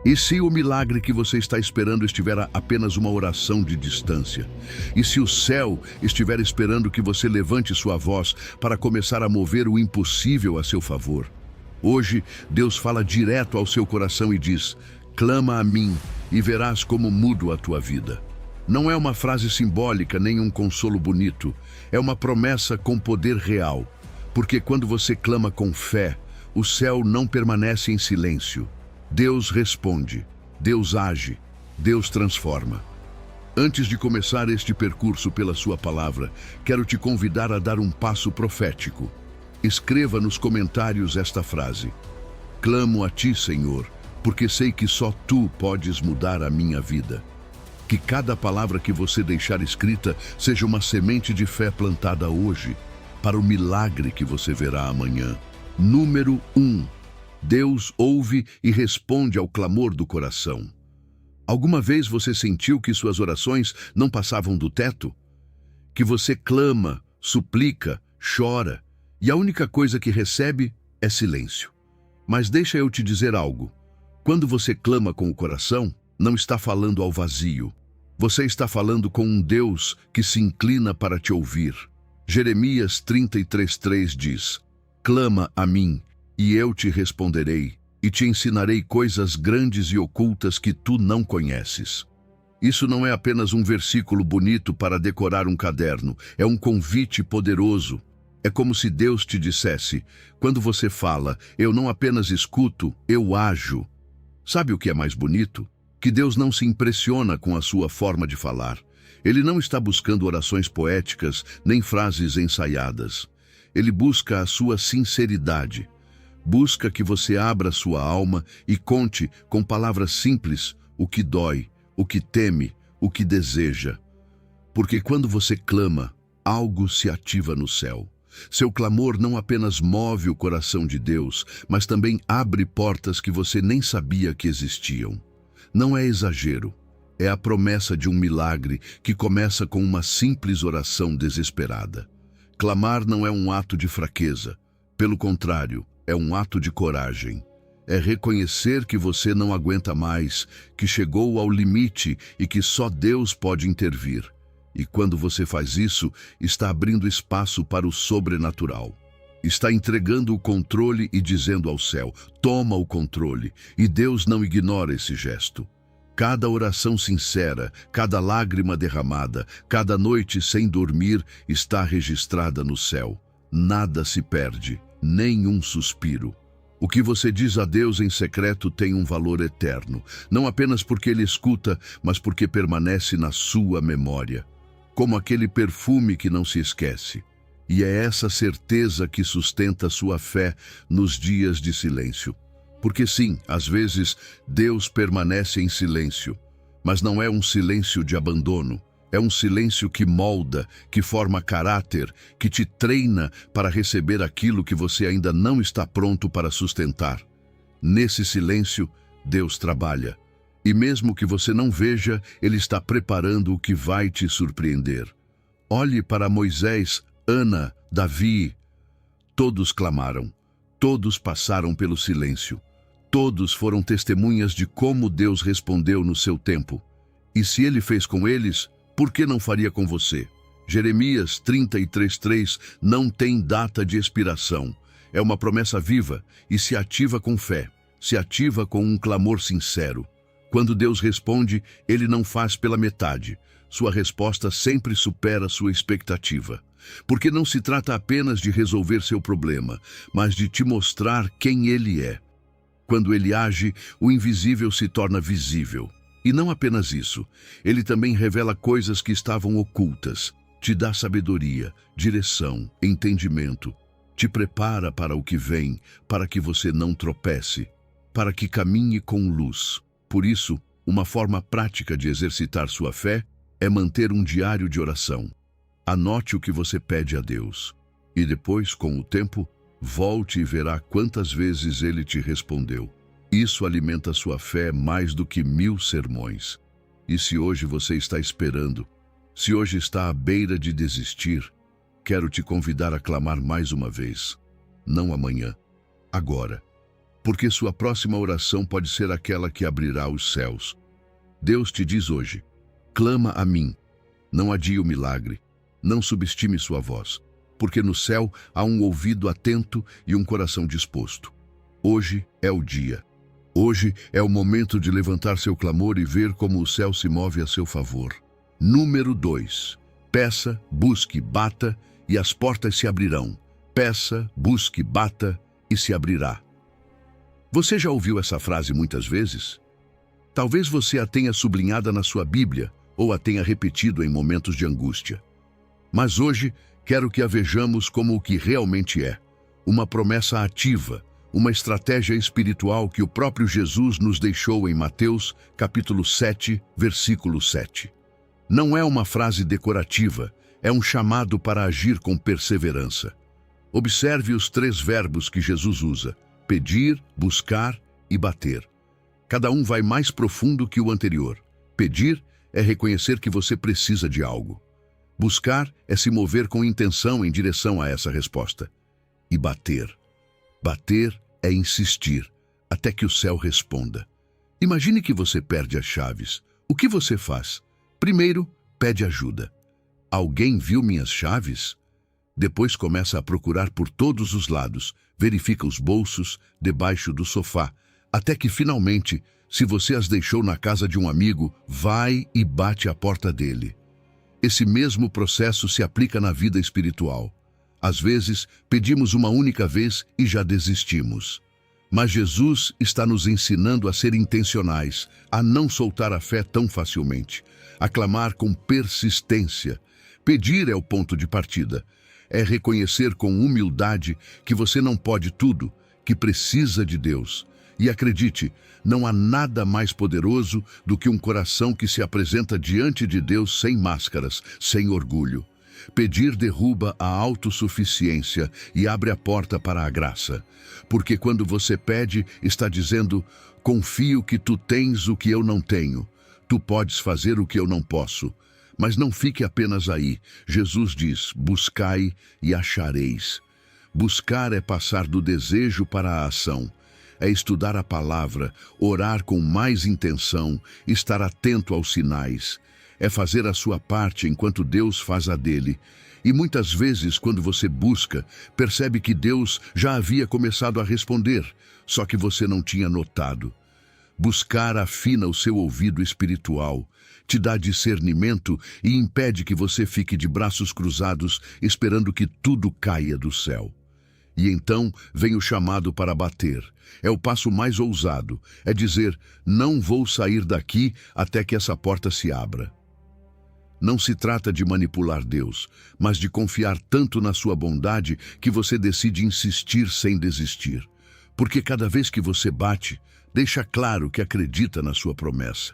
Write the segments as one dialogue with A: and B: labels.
A: E se o milagre que você está esperando estiver a apenas uma oração de distância? E se o céu estiver esperando que você levante sua voz para começar a mover o impossível a seu favor? Hoje, Deus fala direto ao seu coração e diz: clama a mim e verás como mudo a tua vida. Não é uma frase simbólica nem um consolo bonito, é uma promessa com poder real. Porque quando você clama com fé, o céu não permanece em silêncio. Deus responde, Deus age, Deus transforma. Antes de começar este percurso pela sua palavra, quero te convidar a dar um passo profético. Escreva nos comentários esta frase: clamo a ti, Senhor, porque sei que só tu podes mudar a minha vida. Que cada palavra que você deixar escrita seja uma semente de fé plantada hoje, para o milagre que você verá amanhã. Número 1. Deus ouve e responde ao clamor do coração. Alguma vez você sentiu que suas orações não passavam do teto? Que você clama, suplica, chora, e a única coisa que recebe é silêncio. Mas deixa eu te dizer algo. Quando você clama com o coração, não está falando ao vazio. Você está falando com um Deus que se inclina para te ouvir. Jeremias 33:3 diz: clama a mim, e eu te responderei, e te ensinarei coisas grandes e ocultas que tu não conheces. Isso não é apenas um versículo bonito para decorar um caderno, é um convite poderoso. É como se Deus te dissesse: quando você fala, eu não apenas escuto, eu ajo. Sabe o que é mais bonito? Que Deus não se impressiona com a sua forma de falar. Ele não está buscando orações poéticas, nem frases ensaiadas. Ele busca a sua sinceridade. Busca que você abra sua alma e conte com palavras simples o que dói, o que teme, o que deseja. Porque quando você clama, algo se ativa no céu. Seu clamor não apenas move o coração de Deus, mas também abre portas que você nem sabia que existiam. Não é exagero, é a promessa de um milagre que começa com uma simples oração desesperada. Clamar não é um ato de fraqueza, pelo contrário, é um ato de coragem. É reconhecer que você não aguenta mais, que chegou ao limite e que só Deus pode intervir. E quando você faz isso, está abrindo espaço para o sobrenatural. Está entregando o controle e dizendo ao céu: toma o controle. E Deus não ignora esse gesto. Cada oração sincera, cada lágrima derramada, cada noite sem dormir está registrada no céu. Nada se perde, nem um suspiro. O que você diz a Deus em secreto tem um valor eterno, não apenas porque Ele escuta, mas porque permanece na sua memória, como aquele perfume que não se esquece. E é essa certeza que sustenta sua fé nos dias de silêncio. Porque sim, às vezes, Deus permanece em silêncio, mas não é um silêncio de abandono. É um silêncio que molda, que forma caráter, que te treina para receber aquilo que você ainda não está pronto para sustentar. Nesse silêncio, Deus trabalha. E mesmo que você não veja, Ele está preparando o que vai te surpreender. Olhe para Moisés, Ana, Davi. Todos clamaram, todos passaram pelo silêncio. Todos foram testemunhas de como Deus respondeu no seu tempo. E se Ele fez com eles, por que não faria com você? Jeremias 33:3 não tem data de expiração. É uma promessa viva e se ativa com fé, se ativa com um clamor sincero. Quando Deus responde, Ele não faz pela metade. Sua resposta sempre supera sua expectativa. Porque não se trata apenas de resolver seu problema, mas de te mostrar quem Ele é. Quando Ele age, o invisível se torna visível. E não apenas isso, Ele também revela coisas que estavam ocultas, te dá sabedoria, direção, entendimento, te prepara para o que vem, para que você não tropece, para que caminhe com luz. Por isso, uma forma prática de exercitar sua fé é manter um diário de oração. Anote o que você pede a Deus. E depois, com o tempo, volte e verá quantas vezes Ele te respondeu. Isso alimenta sua fé mais do que 1000 sermões. E se hoje você está esperando, se hoje está à beira de desistir, quero te convidar a clamar mais uma vez. Não amanhã, agora. porque sua próxima oração pode ser aquela que abrirá os céus. Deus te diz hoje: clama a mim, não adie o milagre, não subestime sua voz, porque no céu há um ouvido atento e um coração disposto. Hoje é o dia. Hoje é o momento de levantar seu clamor e ver como o céu se move a seu favor. Número 2. Peça, busque, bata e as portas se abrirão. Peça, busque, bata e se abrirá. Você já ouviu essa frase muitas vezes? Talvez você a tenha sublinhada na sua Bíblia ou a tenha repetido em momentos de angústia. Mas hoje quero que a vejamos como o que realmente é: uma promessa ativa, uma estratégia espiritual que o próprio Jesus nos deixou em Mateus, capítulo 7, versículo 7. Não é uma frase decorativa, é um chamado para agir com perseverança. Observe os 3 verbos que Jesus usa: pedir, buscar e bater. Cada um vai mais profundo que o anterior. Pedir é reconhecer que você precisa de algo. Buscar é se mover com intenção em direção a essa resposta. E bater. Bater é insistir, até que o céu responda. Imagine que você perde as chaves. O que você faz? Primeiro, pede ajuda. Alguém viu minhas chaves? Depois começa a procurar por todos os lados, verifica os bolsos, debaixo do sofá, até que finalmente, se você as deixou na casa de um amigo, vai e bate a porta dele. Esse mesmo processo se aplica na vida espiritual. Às vezes, pedimos uma única vez e já desistimos. Mas Jesus está nos ensinando a ser intencionais, a não soltar a fé tão facilmente, a clamar com persistência. Pedir é o ponto de partida. É reconhecer com humildade que você não pode tudo, que precisa de Deus. E acredite, não há nada mais poderoso do que um coração que se apresenta diante de Deus sem máscaras, sem orgulho. Pedir derruba a autossuficiência e abre a porta para a graça. Porque quando você pede, está dizendo: confio que tu tens o que eu não tenho. Tu podes fazer o que eu não posso. Mas não fique apenas aí. Jesus diz: buscai e achareis. Buscar é passar do desejo para a ação. É estudar a palavra, orar com mais intenção, estar atento aos sinais. É fazer a sua parte enquanto Deus faz a dele. E muitas vezes, quando você busca, percebe que Deus já havia começado a responder, só que você não tinha notado. Buscar afina o seu ouvido espiritual, te dá discernimento e impede que você fique de braços cruzados esperando que tudo caia do céu. E então vem o chamado para bater. É o passo mais ousado, é dizer: não vou sair daqui até que essa porta se abra. Não se trata de manipular Deus, mas de confiar tanto na sua bondade que você decide insistir sem desistir. Porque cada vez que você bate, deixa claro que acredita na sua promessa.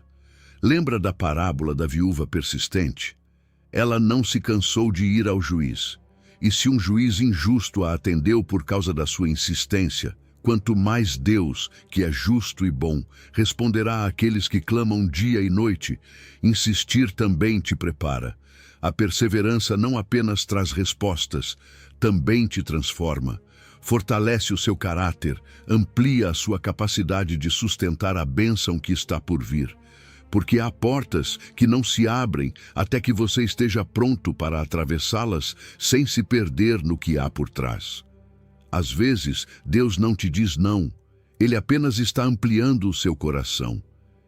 A: Lembra da parábola da viúva persistente? Ela não se cansou de ir ao juiz. E se um juiz injusto a atendeu por causa da sua insistência, quanto mais Deus, que é justo e bom, responderá àqueles que clamam dia e noite. Insistir também te prepara. A perseverança não apenas traz respostas, também te transforma. Fortalece o seu caráter, amplia a sua capacidade de sustentar a bênção que está por vir. Porque há portas que não se abrem até que você esteja pronto para atravessá-las sem se perder no que há por trás. Às vezes, Deus não te diz não, Ele apenas está ampliando o seu coração.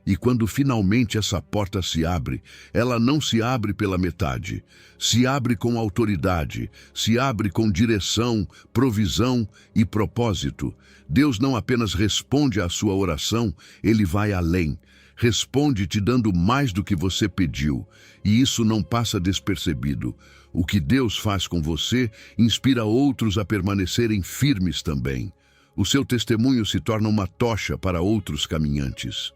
A: E quando finalmente essa porta se abre, ela não se abre pela metade. Se abre com autoridade, se abre com direção, provisão e propósito. Deus não apenas responde à sua oração, Ele vai além. Responde te dando mais do que você pediu, e isso não passa despercebido. O que Deus faz com você inspira outros a permanecerem firmes também. O seu testemunho se torna uma tocha para outros caminhantes.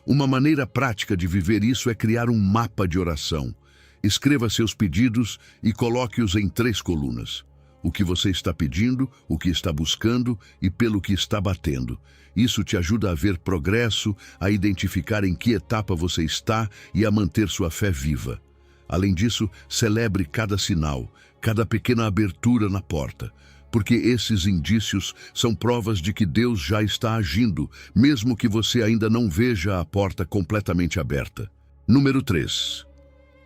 A: Uma maneira prática de viver isso é criar um mapa de oração. Escreva seus pedidos e coloque-os em 3 colunas. O que você está pedindo, o que está buscando e pelo que está batendo. Isso te ajuda a ver progresso, a identificar em que etapa você está e a manter sua fé viva. Além disso, celebre cada sinal, cada pequena abertura na porta, porque esses indícios são provas de que Deus já está agindo, mesmo que você ainda não veja a porta completamente aberta. Número 3.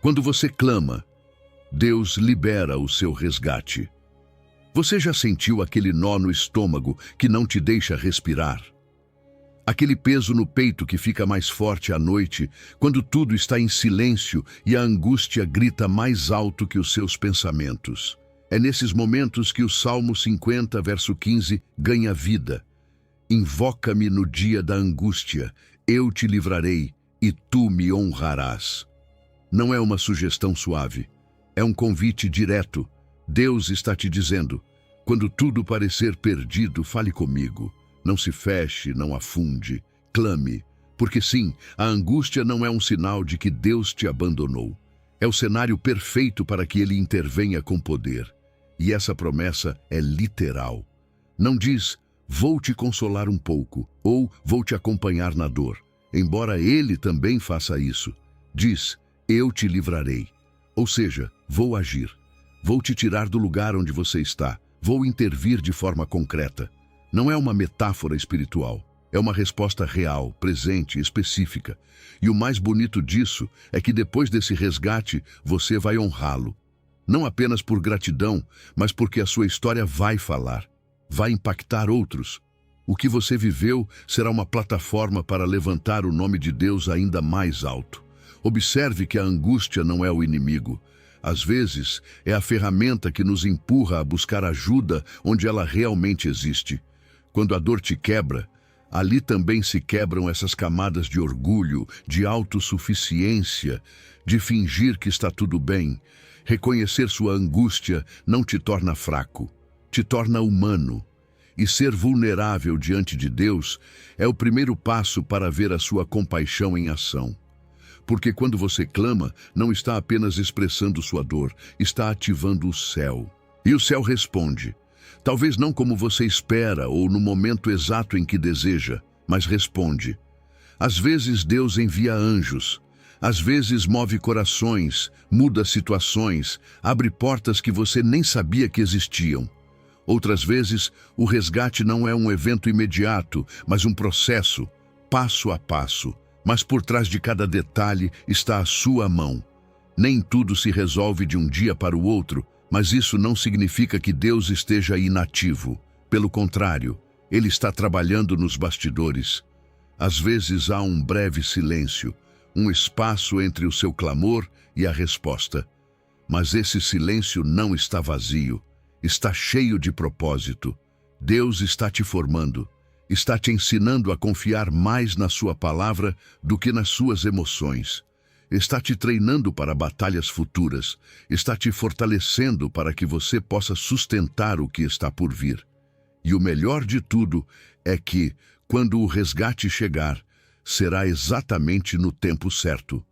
A: Quando você clama, Deus libera o seu resgate. Você já sentiu aquele nó no estômago que não te deixa respirar? Aquele peso no peito que fica mais forte à noite, quando tudo está em silêncio e a angústia grita mais alto que os seus pensamentos. É nesses momentos que o Salmo 50, verso 15, ganha vida. Invoca-me no dia da angústia, eu te livrarei e tu me honrarás. Não é uma sugestão suave, é um convite direto. Deus está te dizendo, quando tudo parecer perdido, fale comigo. Não se feche, não afunde, clame. Porque sim, a angústia não é um sinal de que Deus te abandonou. É o cenário perfeito para que Ele intervenha com poder. E essa promessa é literal. Não diz, vou te consolar um pouco, ou vou te acompanhar na dor. Embora Ele também faça isso. Diz, eu te livrarei. Ou seja, vou agir. Vou te tirar do lugar onde você está. Vou intervir de forma concreta. Não é uma metáfora espiritual. É uma resposta real, presente, específica. E o mais bonito disso é que depois desse resgate, você vai honrá-lo. Não apenas por gratidão, mas porque a sua história vai falar, vai impactar outros. O que você viveu será uma plataforma para levantar o nome de Deus ainda mais alto. Observe que a angústia não é o inimigo. Às vezes, é a ferramenta que nos empurra a buscar ajuda onde ela realmente existe. Quando a dor te quebra, ali também se quebram essas camadas de orgulho, de autossuficiência, de fingir que está tudo bem. Reconhecer sua angústia não te torna fraco, te torna humano. E ser vulnerável diante de Deus é o primeiro passo para ver a sua compaixão em ação. Porque quando você clama, não está apenas expressando sua dor, está ativando o céu. E o céu responde. Talvez não como você espera ou no momento exato em que deseja, mas responde. Às vezes Deus envia anjos. Às vezes move corações, muda situações, abre portas que você nem sabia que existiam. Outras vezes, o resgate não é um evento imediato, mas um processo, passo a passo. Mas por trás de cada detalhe está a sua mão. Nem tudo se resolve de um dia para o outro, mas isso não significa que Deus esteja inativo. Pelo contrário, Ele está trabalhando nos bastidores. Às vezes há um breve silêncio, um espaço entre o seu clamor e a resposta. Mas esse silêncio não está vazio, está cheio de propósito. Deus está te formando, está te ensinando a confiar mais na sua palavra do que nas suas emoções. Está te treinando para batalhas futuras, está te fortalecendo para que você possa sustentar o que está por vir. E o melhor de tudo é que, quando o resgate chegar, será exatamente no tempo certo.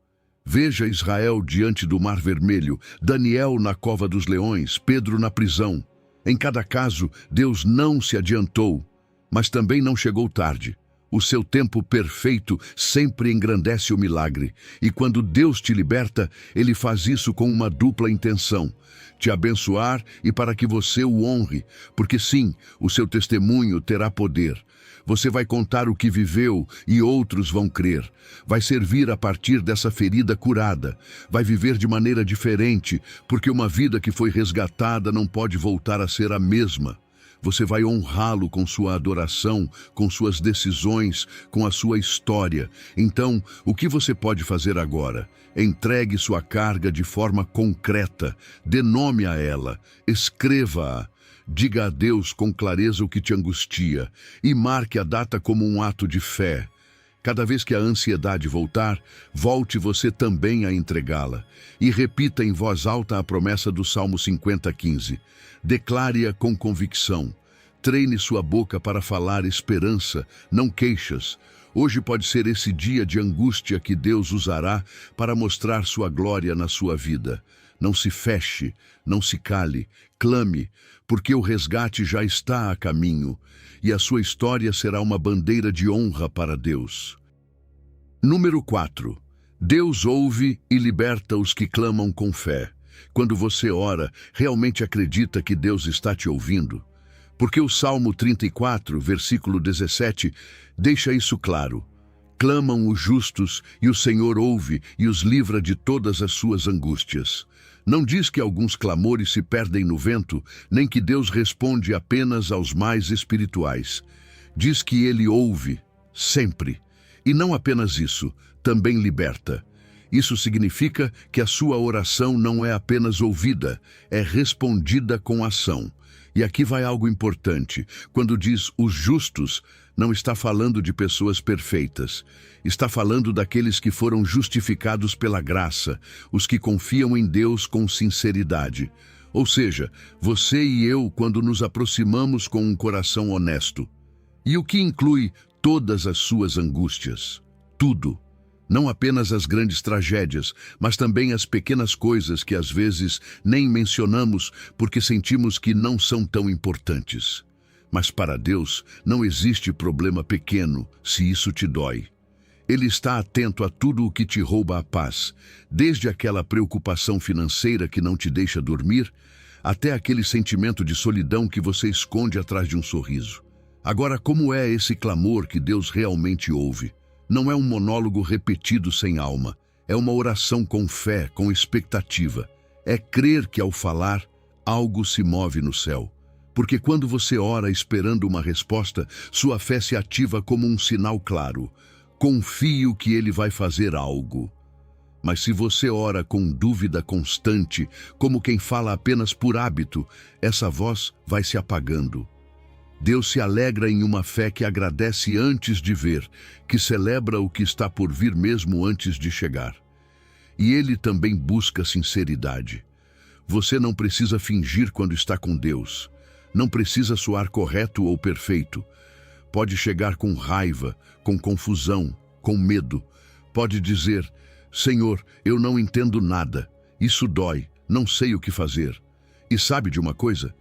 A: Veja Israel diante do Mar Vermelho, Daniel na cova dos leões, Pedro na prisão. Em cada caso, Deus não se adiantou, mas também não chegou tarde. O seu tempo perfeito sempre engrandece o milagre. E quando Deus te liberta, Ele faz isso com uma dupla intenção: te abençoar e para que você o honre. Porque sim, o seu testemunho terá poder. Você vai contar o que viveu e outros vão crer. Vai servir a partir dessa ferida curada. Vai viver de maneira diferente, porque uma vida que foi resgatada não pode voltar a ser a mesma. Você vai honrá-lo com sua adoração, com suas decisões, com a sua história. Então, o que você pode fazer agora? Entregue sua carga de forma concreta, dê nome a ela, escreva-a. Diga a Deus com clareza o que te angustia e marque a data como um ato de fé. Cada vez que a ansiedade voltar, volte você também a entregá-la. E repita em voz alta a promessa do Salmo 50:15. Declare-a com convicção. Treine sua boca para falar esperança, não queixas. Hoje pode ser esse dia de angústia que Deus usará para mostrar sua glória na sua vida. Não se feche, não se cale, clame, porque o resgate já está a caminho e a sua história será uma bandeira de honra para Deus. Número 4. Deus ouve e liberta os que clamam com fé. Quando você ora, realmente acredita que Deus está te ouvindo? Porque o Salmo 34, versículo 17, deixa isso claro. Clamam os justos, e o Senhor ouve e os livra de todas as suas angústias. Não diz que alguns clamores se perdem no vento, nem que Deus responde apenas aos mais espirituais. Diz que Ele ouve, sempre. E não apenas isso, também liberta. Isso significa que a sua oração não é apenas ouvida, é respondida com ação. E aqui vai algo importante. Quando diz os justos, não está falando de pessoas perfeitas. Está falando daqueles que foram justificados pela graça, os que confiam em Deus com sinceridade. Ou seja, você e eu quando nos aproximamos com um coração honesto. E o que inclui todas as suas angústias. Tudo. Não apenas as grandes tragédias, mas também as pequenas coisas que às vezes nem mencionamos porque sentimos que não são tão importantes. Mas para Deus não existe problema pequeno se isso te dói. Ele está atento a tudo o que te rouba a paz, desde aquela preocupação financeira que não te deixa dormir, até aquele sentimento de solidão que você esconde atrás de um sorriso. Agora, como é esse clamor que Deus realmente ouve? Não é um monólogo repetido sem alma. É uma oração com fé, com expectativa. É crer que ao falar, algo se move no céu. Porque quando você ora esperando uma resposta, sua fé se ativa como um sinal claro. Confio que Ele vai fazer algo. Mas se você ora com dúvida constante, como quem fala apenas por hábito, essa voz vai se apagando. Deus se alegra em uma fé que agradece antes de ver, que celebra o que está por vir mesmo antes de chegar. E Ele também busca sinceridade. Você não precisa fingir quando está com Deus. Não precisa soar correto ou perfeito. Pode chegar com raiva, com confusão, com medo. Pode dizer, Senhor, eu não entendo nada. Isso dói, não sei o que fazer. E sabe de uma coisa?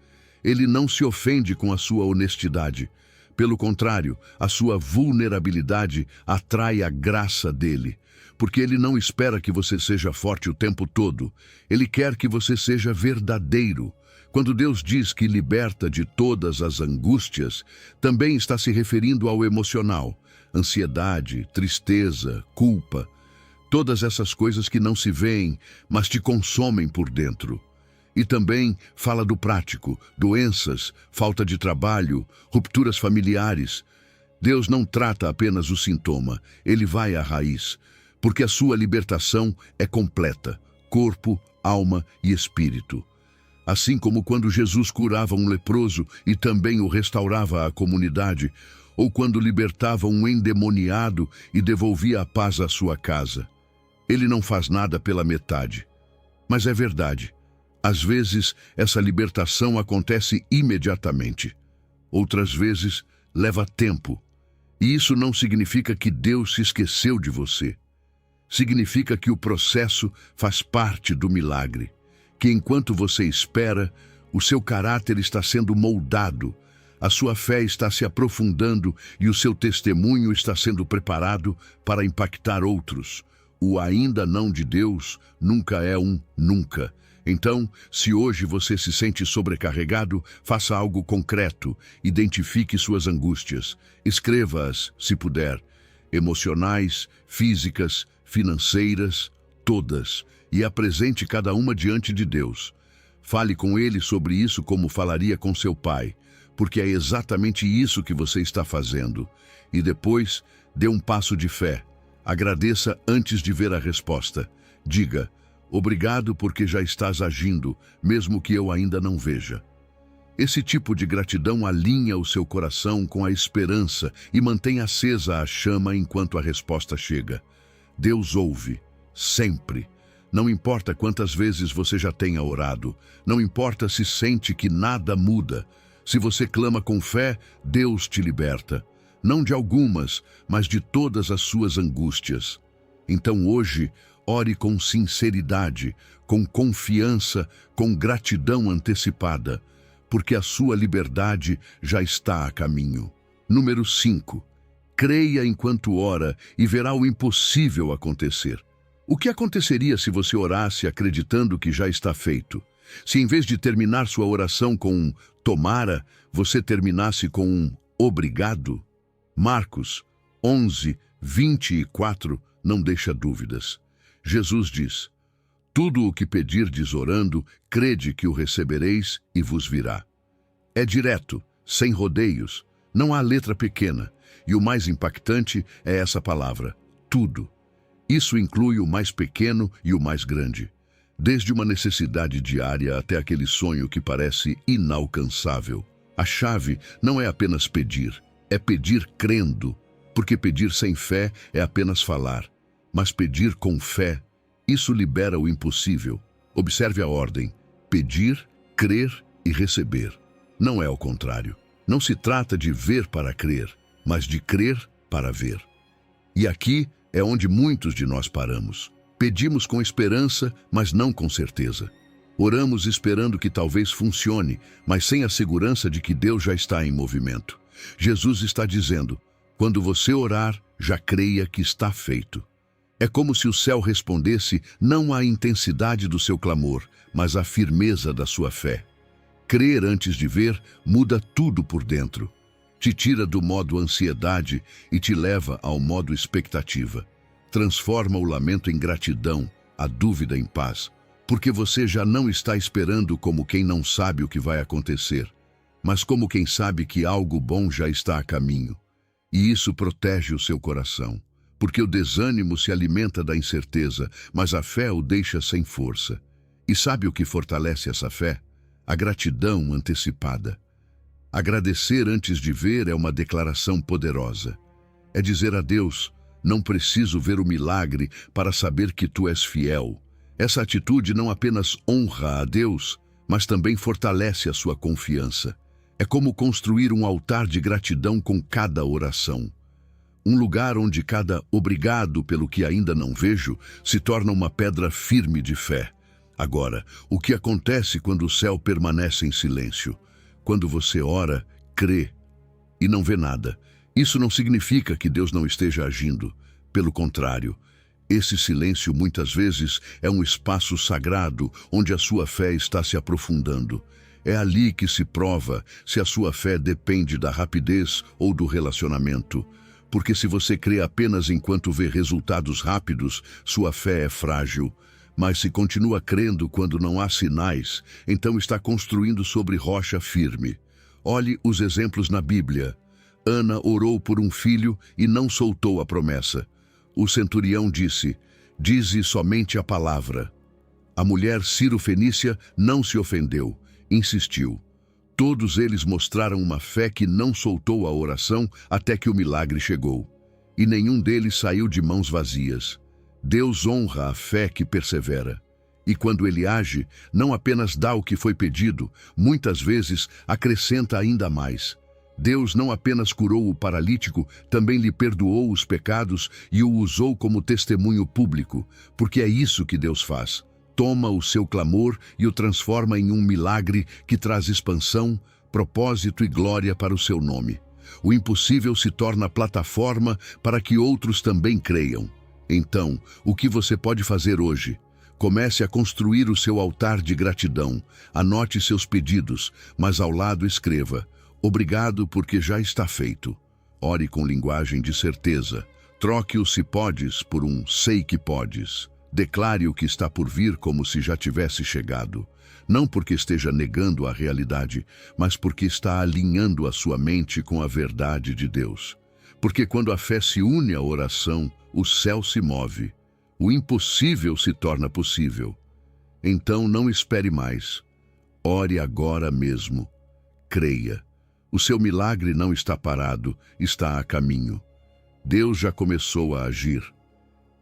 A: Ele não se ofende com a sua honestidade. Pelo contrário, a sua vulnerabilidade atrai a graça dele. Porque ele não espera que você seja forte o tempo todo. Ele quer que você seja verdadeiro. Quando Deus diz que liberta de todas as angústias, também está se referindo ao emocional. Ansiedade, tristeza, culpa. Todas essas coisas que não se veem, mas te consomem por dentro. E também fala do prático, doenças, falta de trabalho, rupturas familiares. Deus não trata apenas o sintoma, Ele vai à raiz, porque a sua libertação é completa, corpo, alma e espírito. Assim como quando Jesus curava um leproso e também o restaurava à comunidade, ou quando libertava um endemoniado e devolvia a paz à sua casa. Ele não faz nada pela metade. Mas é verdade. Às vezes, essa libertação acontece imediatamente. Outras vezes, leva tempo. E isso não significa que Deus se esqueceu de você. Significa que o processo faz parte do milagre. Que enquanto você espera, o seu caráter está sendo moldado, a sua fé está se aprofundando e o seu testemunho está sendo preparado para impactar outros. O ainda não de Deus nunca é um nunca. Então, se hoje você se sente sobrecarregado, faça algo concreto, identifique suas angústias, escreva-as, se puder, emocionais, físicas, financeiras, todas, e apresente cada uma diante de Deus. Fale com Ele sobre isso como falaria com seu pai, porque é exatamente isso que você está fazendo. E depois, dê um passo de fé. Agradeça antes de ver a resposta. Diga, obrigado porque já estás agindo, mesmo que eu ainda não veja. Esse tipo de gratidão alinha o seu coração com a esperança e mantém acesa a chama enquanto a resposta chega. Deus ouve, sempre. Não importa quantas vezes você já tenha orado, não importa se sente que nada muda. Se você clama com fé, Deus te liberta. Não de algumas, mas de todas as suas angústias. Então hoje, ore com sinceridade, com confiança, com gratidão antecipada, porque a sua liberdade já está a caminho. Número 5. Creia enquanto ora e verá o impossível acontecer. O que aconteceria se você orasse acreditando que já está feito? Se em vez de terminar sua oração com um tomara, você terminasse com um obrigado? Marcos 11, 24 não deixa dúvidas. Jesus diz: tudo o que pedirdes orando, crede que o recebereis e vos virá. É direto, sem rodeios, não há letra pequena, e o mais impactante é essa palavra, tudo. Isso inclui o mais pequeno e o mais grande, desde uma necessidade diária até aquele sonho que parece inalcançável. A chave não é apenas pedir, é pedir crendo, porque pedir sem fé é apenas falar, mas pedir com fé, isso libera o impossível. Observe a ordem: pedir, crer e receber. Não é ao contrário. Não se trata de ver para crer, mas de crer para ver. E aqui é onde muitos de nós paramos. Pedimos com esperança, mas não com certeza. Oramos esperando que talvez funcione, mas sem a segurança de que Deus já está em movimento. Jesus está dizendo: quando você orar, já creia que está feito. É como se o céu respondesse não à intensidade do seu clamor, mas à firmeza da sua fé. Crer antes de ver muda tudo por dentro. Te tira do modo ansiedade e te leva ao modo expectativa. Transforma o lamento em gratidão, a dúvida em paz, porque você já não está esperando como quem não sabe o que vai acontecer, mas como quem sabe que algo bom já está a caminho. E isso protege o seu coração, porque o desânimo se alimenta da incerteza, mas a fé o deixa sem força. E sabe o que fortalece essa fé? A gratidão antecipada. Agradecer antes de ver é uma declaração poderosa. É dizer a Deus: não preciso ver o milagre para saber que tu és fiel. Essa atitude não apenas honra a Deus, mas também fortalece a sua confiança. É como construir um altar de gratidão com cada oração. Um lugar onde cada obrigado pelo que ainda não vejo se torna uma pedra firme de fé. Agora, o que acontece quando o céu permanece em silêncio? Quando você ora, crê e não vê nada. Isso não significa que Deus não esteja agindo. Pelo contrário, esse silêncio muitas vezes é um espaço sagrado onde a sua fé está se aprofundando. É ali que se prova se a sua fé depende da rapidez ou do relacionamento. Porque se você crê apenas enquanto vê resultados rápidos, sua fé é frágil. Mas se continua crendo quando não há sinais, então está construindo sobre rocha firme. Olhe os exemplos na Bíblia. Ana orou por um filho e não soltou a promessa. O centurião disse: dize somente a palavra. A mulher Ciro-fenícia não se ofendeu, insistiu. Todos eles mostraram uma fé que não soltou a oração até que o milagre chegou. E nenhum deles saiu de mãos vazias. Deus honra a fé que persevera. E quando Ele age, não apenas dá o que foi pedido, muitas vezes acrescenta ainda mais. Deus não apenas curou o paralítico, também lhe perdoou os pecados e o usou como testemunho público, porque é isso que Deus faz. Toma o seu clamor e o transforma em um milagre que traz expansão, propósito e glória para o seu nome. O impossível se torna plataforma para que outros também creiam. Então, o que você pode fazer hoje? Comece a construir o seu altar de gratidão. Anote seus pedidos, mas ao lado escreva: obrigado porque já está feito. Ore com linguagem de certeza. Troque o "se podes" por um "sei que podes". Declare o que está por vir como se já tivesse chegado. Não porque esteja negando a realidade, mas porque está alinhando a sua mente com a verdade de Deus. Porque quando a fé se une à oração, o céu se move. O impossível se torna possível. Então não espere mais. Ore agora mesmo. Creia. O seu milagre não está parado, está a caminho. Deus já começou a agir.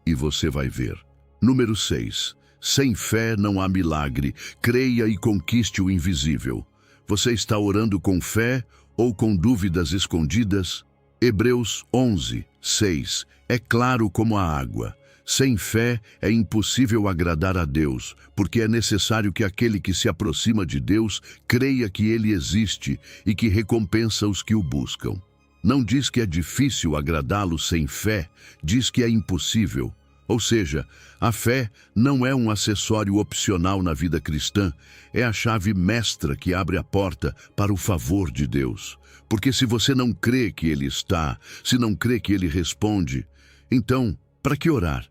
A: E você vai ver. Número 6. Sem fé não há milagre. Creia e conquiste o invisível. Você está orando com fé ou com dúvidas escondidas? Hebreus 11, 6. É claro como a água. Sem fé é impossível agradar a Deus, porque é necessário que aquele que se aproxima de Deus creia que Ele existe e que recompensa os que o buscam. Não diz que é difícil agradá-lo sem fé, diz que é impossível. Ou seja, a fé não é um acessório opcional na vida cristã, é a chave mestra que abre a porta para o favor de Deus. Porque se você não crê que Ele está, se não crê que Ele responde, então, para que orar?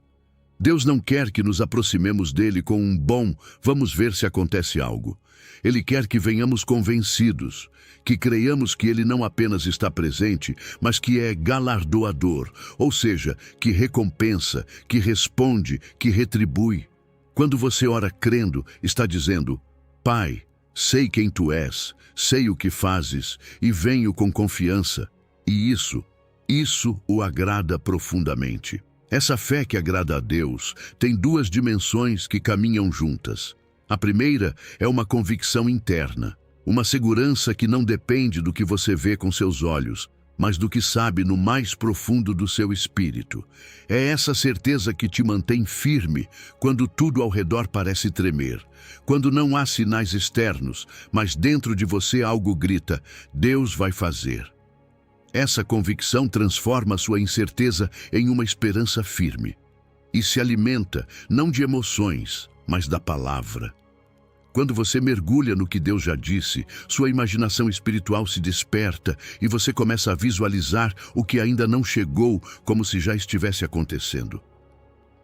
A: Deus não quer que nos aproximemos dele com um bom, vamos ver se acontece algo. Ele quer que venhamos convencidos, que creiamos que ele não apenas está presente, mas que é galardoador, ou seja, que recompensa, que responde, que retribui. Quando você ora crendo, está dizendo: Pai, sei quem tu és, sei o que fazes e venho com confiança. E isso o agrada profundamente. Essa fé que agrada a Deus tem duas dimensões que caminham juntas. A primeira é uma convicção interna, uma segurança que não depende do que você vê com seus olhos, mas do que sabe no mais profundo do seu espírito. É essa certeza que te mantém firme quando tudo ao redor parece tremer, quando não há sinais externos, mas dentro de você algo grita: Deus vai fazer. Essa convicção transforma sua incerteza em uma esperança firme e se alimenta não de emoções, mas da palavra. Quando você mergulha no que Deus já disse, sua imaginação espiritual se desperta e você começa a visualizar o que ainda não chegou, como se já estivesse acontecendo.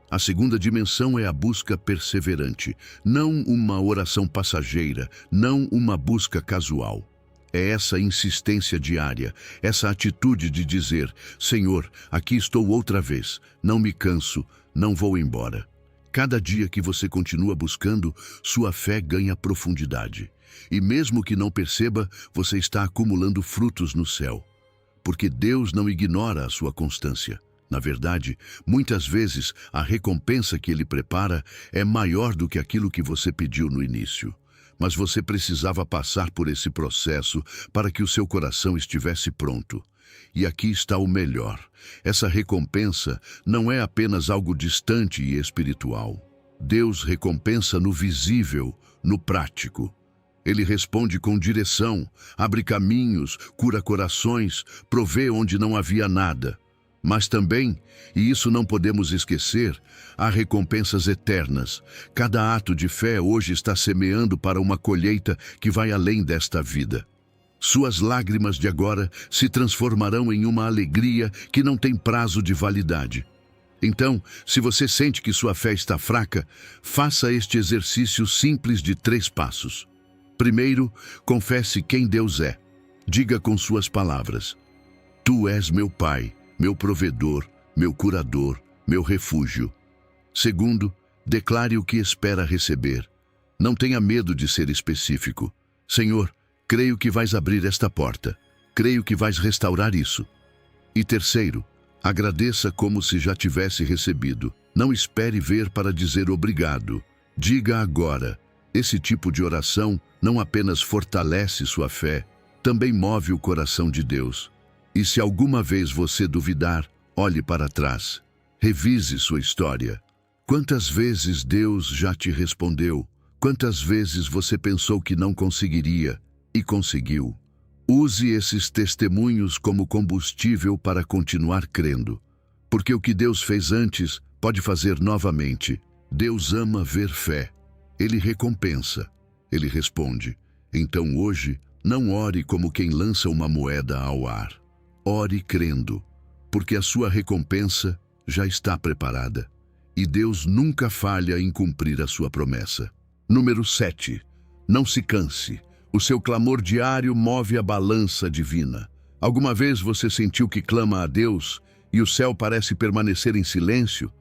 A: A segunda dimensão é a busca perseverante, não uma oração passageira, não uma busca casual. É essa insistência diária, essa atitude de dizer: Senhor, aqui estou outra vez, não me canso, não vou embora. Cada dia que você continua buscando, sua fé ganha profundidade. E mesmo que não perceba, você está acumulando frutos no céu. Porque Deus não ignora a sua constância. Na verdade, muitas vezes a recompensa que Ele prepara é maior do que aquilo que você pediu no início. Mas você precisava passar por esse processo para que o seu coração estivesse pronto. E aqui está o melhor. Essa recompensa não é apenas algo distante e espiritual. Deus recompensa no visível, no prático. Ele responde com direção, abre caminhos, cura corações, provê onde não havia nada. Mas também, e isso não podemos esquecer, há recompensas eternas. Cada ato de fé hoje está semeando para uma colheita que vai além desta vida. Suas lágrimas de agora se transformarão em uma alegria que não tem prazo de validade. Então, se você sente que sua fé está fraca, faça este exercício simples de 3 passos. Primeiro, confesse quem Deus é. Diga com suas palavras: Tu és meu Pai, meu provedor, meu curador, meu refúgio. Segundo, declare o que espera receber. Não tenha medo de ser específico. Senhor, creio que vais abrir esta porta. Creio que vais restaurar isso. E terceiro, agradeça como se já tivesse recebido. Não espere ver para dizer obrigado. Diga agora. Esse tipo de oração não apenas fortalece sua fé, também move o coração de Deus. E se alguma vez você duvidar, olhe para trás. Revise sua história. Quantas vezes Deus já te respondeu? Quantas vezes você pensou que não conseguiria e conseguiu? Use esses testemunhos como combustível para continuar crendo. Porque o que Deus fez antes, pode fazer novamente. Deus ama ver fé. Ele recompensa. Ele responde. Então hoje, não ore como quem lança uma moeda ao ar. Ore crendo, porque a sua recompensa já está preparada. E Deus nunca falha em cumprir a sua promessa. Número 7. Não se canse. O seu clamor diário move a balança divina. Alguma vez você sentiu que clama a Deus e o céu parece permanecer em silêncio?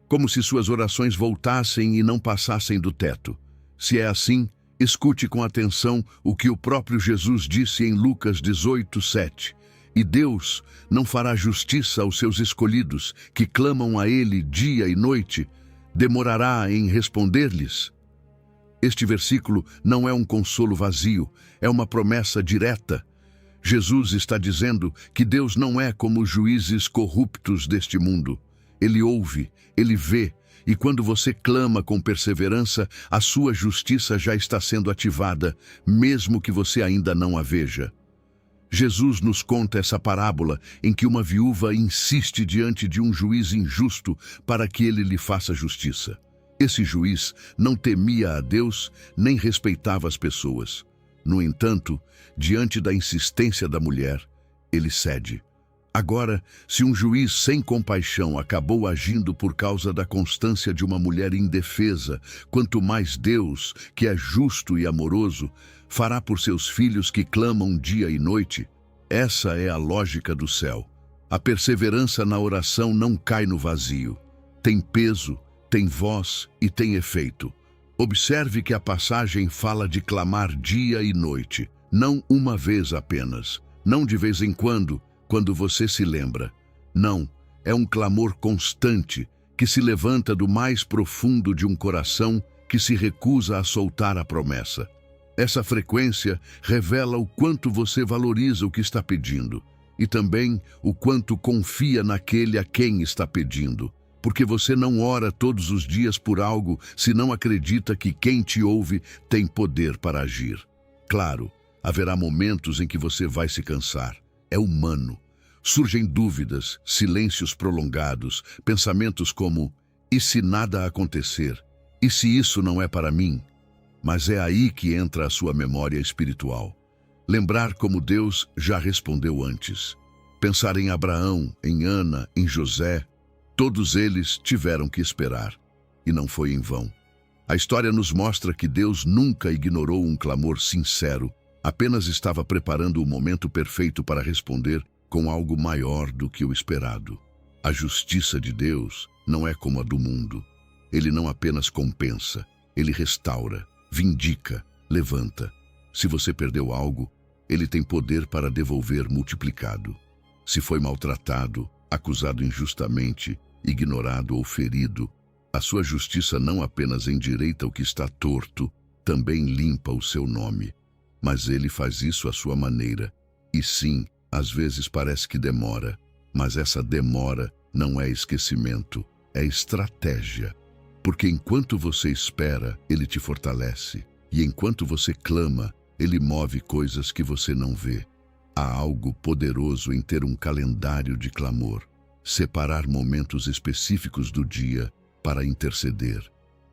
A: Como se suas orações voltassem e não passassem do teto. Se é assim, escute com atenção o que o próprio Jesus disse em Lucas 18:7. E Deus não fará justiça aos seus escolhidos, que clamam a Ele dia e noite? Demorará em responder-lhes? Este versículo não é um consolo vazio, é uma promessa direta. Jesus está dizendo que Deus não é como os juízes corruptos deste mundo. Ele ouve, Ele vê, e quando você clama com perseverança, a sua justiça já está sendo ativada, mesmo que você ainda não a veja. Jesus nos conta essa parábola em que uma viúva insiste diante de um juiz injusto para que ele lhe faça justiça. Esse juiz não temia a Deus nem respeitava as pessoas. No entanto, diante da insistência da mulher, ele cede. Agora, se um juiz sem compaixão acabou agindo por causa da constância de uma mulher indefesa, quanto mais Deus, que é justo e amoroso, fará por seus filhos que clamam dia e noite? Essa é a lógica do céu. A perseverança na oração não cai no vazio. Tem peso, tem voz e tem efeito. Observe que a passagem fala de clamar dia e noite, não uma vez apenas, não de vez em quando você se lembra. Não, é um clamor constante que se levanta do mais profundo de um coração que se recusa a soltar a promessa. Essa frequência revela o quanto você valoriza o que está pedindo e também o quanto confia naquele a quem está pedindo, porque você não ora todos os dias por algo se não acredita que quem te ouve tem poder para agir. Claro, haverá momentos em que você vai se cansar. É humano. Surgem dúvidas, silêncios prolongados, pensamentos como: e se nada acontecer? E se isso não é para mim? Mas é aí que entra a sua memória espiritual. Lembrar como Deus já respondeu antes. Pensar em Abraão, em Ana, em José. Todos eles tiveram que esperar. E não foi em vão. A história nos mostra que Deus nunca ignorou um clamor sincero, apenas estava preparando o momento perfeito para responder com algo maior do que o esperado. A justiça de Deus não é como a do mundo. Ele não apenas compensa, ele restaura, vindica, levanta. Se você perdeu algo, ele tem poder para devolver multiplicado. Se foi maltratado, acusado injustamente, ignorado ou ferido, a sua justiça não apenas endireita o que está torto, também limpa o seu nome. Mas ele faz isso à sua maneira. E sim, às vezes parece que demora, mas essa demora não é esquecimento, é estratégia. Porque enquanto você espera, ele te fortalece. E enquanto você clama, ele move coisas que você não vê. Há algo poderoso em ter um calendário de clamor. Separar momentos específicos do dia para interceder,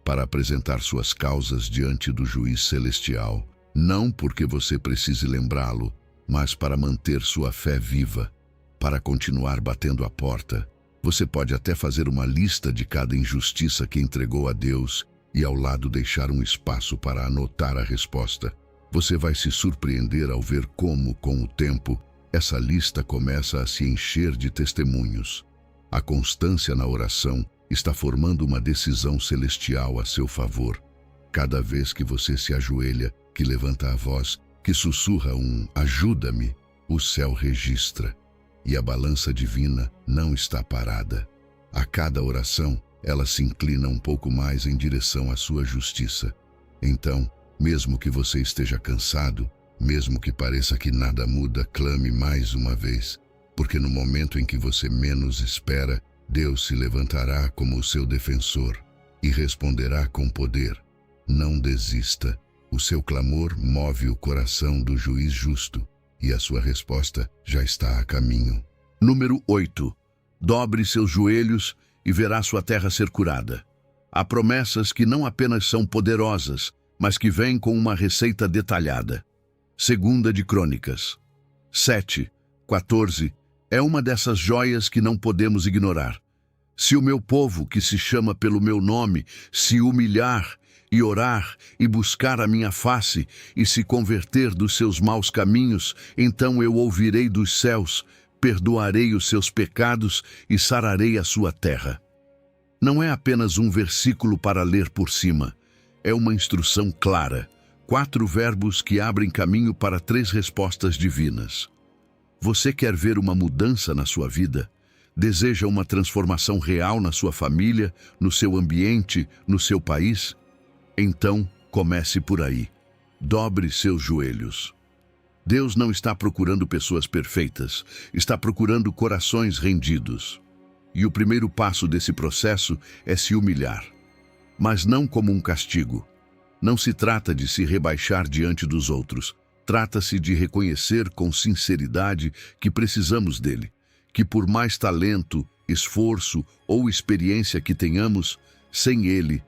A: para apresentar suas causas diante do juiz celestial. Não porque você precise lembrá-lo, mas para manter sua fé viva, para continuar batendo a porta. Você pode até fazer uma lista de cada injustiça que entregou a Deus e ao lado deixar um espaço para anotar a resposta. Você vai se surpreender ao ver como, com o tempo, essa lista começa a se encher de testemunhos. A constância na oração está formando uma decisão celestial a seu favor. Cada vez que você se ajoelha, que levanta a voz, que sussurra um "ajuda-me", o céu registra. E a balança divina não está parada. A cada oração, ela se inclina um pouco mais em direção à sua justiça. Então, mesmo que você esteja cansado, mesmo que pareça que nada muda, clame mais uma vez, porque no momento em que você menos espera, Deus se levantará como o seu defensor e responderá com poder. Não desista. O seu clamor move o coração do juiz justo e a sua resposta já está a caminho. Número 8. Dobre seus joelhos e verá sua terra ser curada. Há promessas que não apenas são poderosas, mas que vêm com uma receita detalhada. Segunda de Crônicas 7:14 é uma dessas joias que não podemos ignorar. Se o meu povo, que se chama pelo meu nome, se humilhar e orar e buscar a minha face e se converter dos seus maus caminhos, então eu ouvirei dos céus, perdoarei os seus pecados e sararei a sua terra. Não é apenas um versículo para ler por cima, é uma instrução clara, 4 verbos que abrem caminho para 3 respostas divinas. Você quer ver uma mudança na sua vida? Deseja uma transformação real na sua família, no seu ambiente, no seu país? Então, comece por aí. Dobre seus joelhos. Deus não está procurando pessoas perfeitas, está procurando corações rendidos. E o primeiro passo desse processo é se humilhar. Mas não como um castigo. Não se trata de se rebaixar diante dos outros, Trata-se de reconhecer com sinceridade que precisamos dele, que por mais talento, esforço ou experiência que tenhamos, sem ele,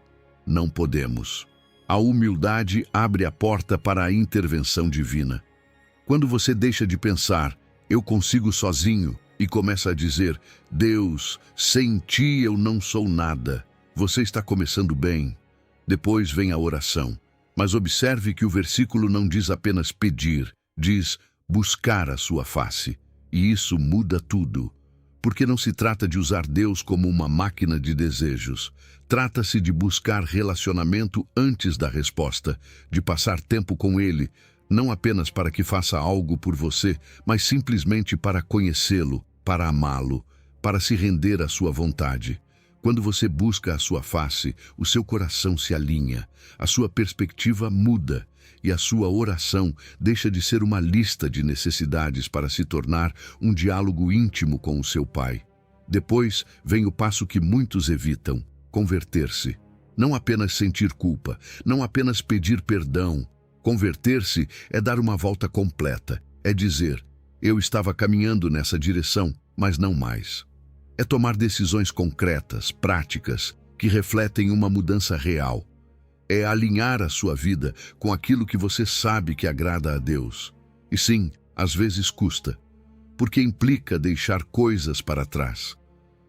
A: não podemos. A humildade abre a porta para a intervenção divina. Quando você deixa de pensar, eu consigo sozinho, e começa a dizer, Deus, sem ti eu não sou nada, você está começando bem. Depois vem a oração. Mas observe que o versículo não diz apenas pedir, diz buscar a sua face. E isso muda tudo. Porque não se trata de usar Deus como uma máquina de desejos. Trata-se de buscar relacionamento antes da resposta, de passar tempo com Ele, não apenas para que faça algo por você, mas simplesmente para conhecê-lo, para amá-lo, para se render à sua vontade. Quando você busca a sua face, o seu coração se alinha, a sua perspectiva muda e a sua oração deixa de ser uma lista de necessidades para se tornar um diálogo íntimo com o seu Pai. Depois vem o passo que muitos evitam, converter-se. Não apenas sentir culpa, não apenas pedir perdão. Converter-se é dar uma volta completa, é dizer, eu estava caminhando nessa direção, mas não mais. É tomar decisões concretas, práticas, que refletem uma mudança real. É alinhar a sua vida com aquilo que você sabe que agrada a Deus. E sim, às vezes custa, porque implica deixar coisas para trás.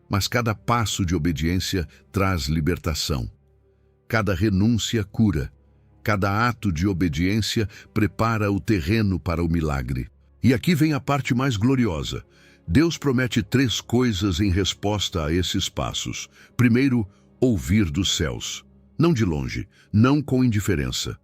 A: Mas cada passo de obediência traz libertação. Cada renúncia cura. Cada ato de obediência prepara o terreno para o milagre. E aqui vem a parte mais gloriosa. Deus promete 3 coisas em resposta a esses passos. Primeiro, ouvir dos céus. Não de longe, não com indiferença.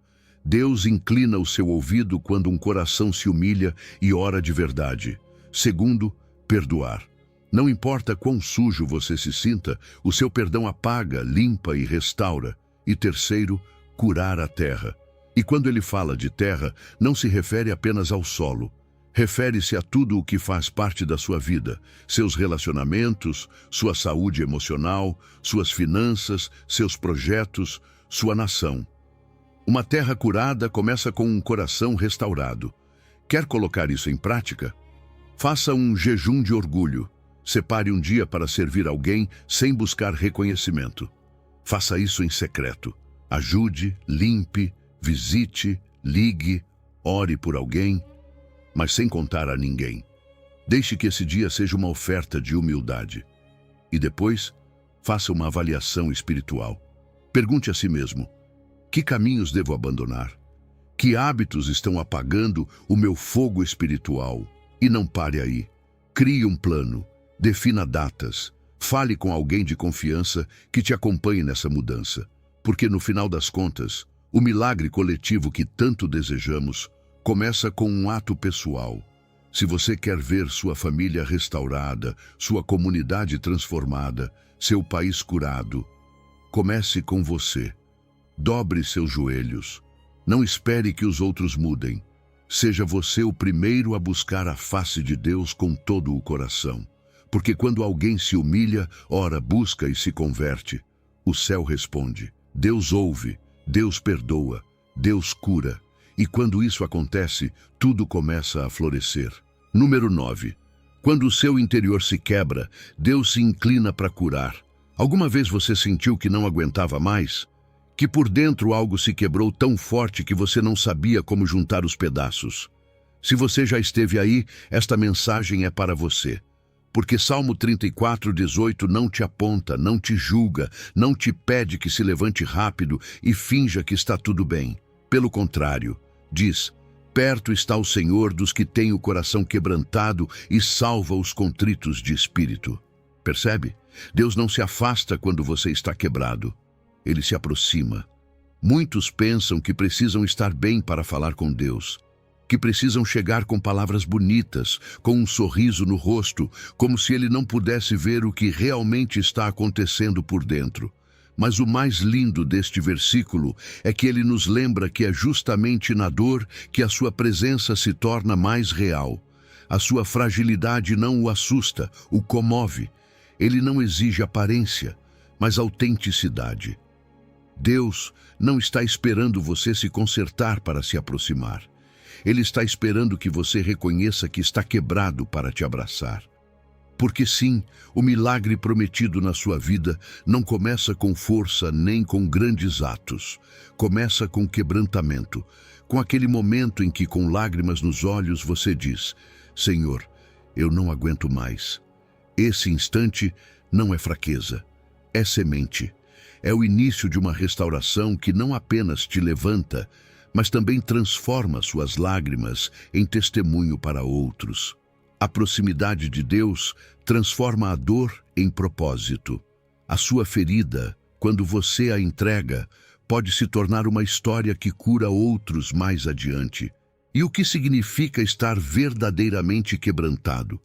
A: Deus inclina o seu ouvido quando um coração se humilha e ora de verdade. Segundo, perdoar. Não importa quão sujo você se sinta, o seu perdão apaga, limpa e restaura. E terceiro, curar a terra. E quando ele fala de terra, não se refere apenas ao solo. Refere-se a tudo o que faz parte da sua vida, seus relacionamentos, sua saúde emocional, suas finanças, seus projetos, sua nação. Uma terra curada começa com um coração restaurado. Quer colocar isso em prática? Faça um jejum de orgulho. Separe um dia para servir alguém sem buscar reconhecimento. Faça isso em secreto. Ajude, limpe, visite, ligue, ore por alguém, mas sem contar a ninguém. Deixe que esse dia seja uma oferta de humildade. E depois, faça uma avaliação espiritual. Pergunte a si mesmo, que caminhos devo abandonar? Que hábitos estão apagando o meu fogo espiritual? E não pare aí. Crie um plano, defina datas, fale com alguém de confiança que te acompanhe nessa mudança. Porque no final das contas, o milagre coletivo que tanto desejamos começa com um ato pessoal. Se você quer ver sua família restaurada, sua comunidade transformada, seu país curado, comece com você. Dobre seus joelhos. Não espere que os outros mudem. Seja você o primeiro a buscar a face de Deus com todo o coração. Porque quando alguém se humilha, ora, busca e se converte, o céu responde. Deus ouve, Deus perdoa, Deus cura. E quando isso acontece, tudo começa a florescer. Número 9. Quando o seu interior se quebra, Deus se inclina para curar. Alguma vez você sentiu que não aguentava mais? Que por dentro algo se quebrou tão forte que você não sabia como juntar os pedaços? Se você já esteve aí, esta mensagem é para você. Porque Salmo 34:18 não te aponta, não te julga, não te pede que se levante rápido e finja que está tudo bem. Pelo contrário, diz, perto está o Senhor dos que têm o coração quebrantado e salva os contritos de espírito. Percebe? Deus não se afasta quando você está quebrado. Ele se aproxima. Muitos pensam que precisam estar bem para falar com Deus, que precisam chegar com palavras bonitas, com um sorriso no rosto, como se Ele não pudesse ver o que realmente está acontecendo por dentro. Mas o mais lindo deste versículo é que ele nos lembra que é justamente na dor que a sua presença se torna mais real. A sua fragilidade não o assusta, o comove. Ele não exige aparência, mas autenticidade. Deus não está esperando você se consertar para se aproximar. Ele está esperando que você reconheça que está quebrado para te abraçar. Porque sim, o milagre prometido na sua vida não começa com força nem com grandes atos. Começa com quebrantamento, com aquele momento em que, com lágrimas nos olhos, você diz: Senhor, eu não aguento mais. Esse instante não é fraqueza, é semente. É o início de uma restauração que não apenas te levanta, mas também transforma suas lágrimas em testemunho para outros. A proximidade de Deus transforma a dor em propósito. A sua ferida, quando você a entrega, pode se tornar uma história que cura outros mais adiante. E o que significa estar verdadeiramente quebrantado?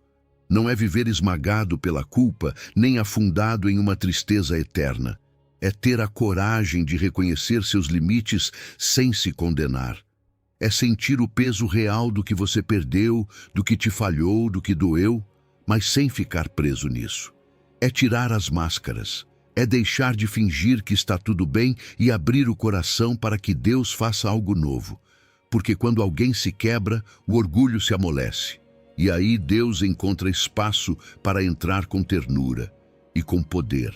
A: Não é viver esmagado pela culpa, nem afundado em uma tristeza eterna. É ter a coragem de reconhecer seus limites sem se condenar. É sentir o peso real do que você perdeu, do que te falhou, do que doeu, mas sem ficar preso nisso. É tirar as máscaras. É deixar de fingir que está tudo bem e abrir o coração para que Deus faça algo novo. Porque quando alguém se quebra, o orgulho se amolece. E aí Deus encontra espaço para entrar com ternura e com poder.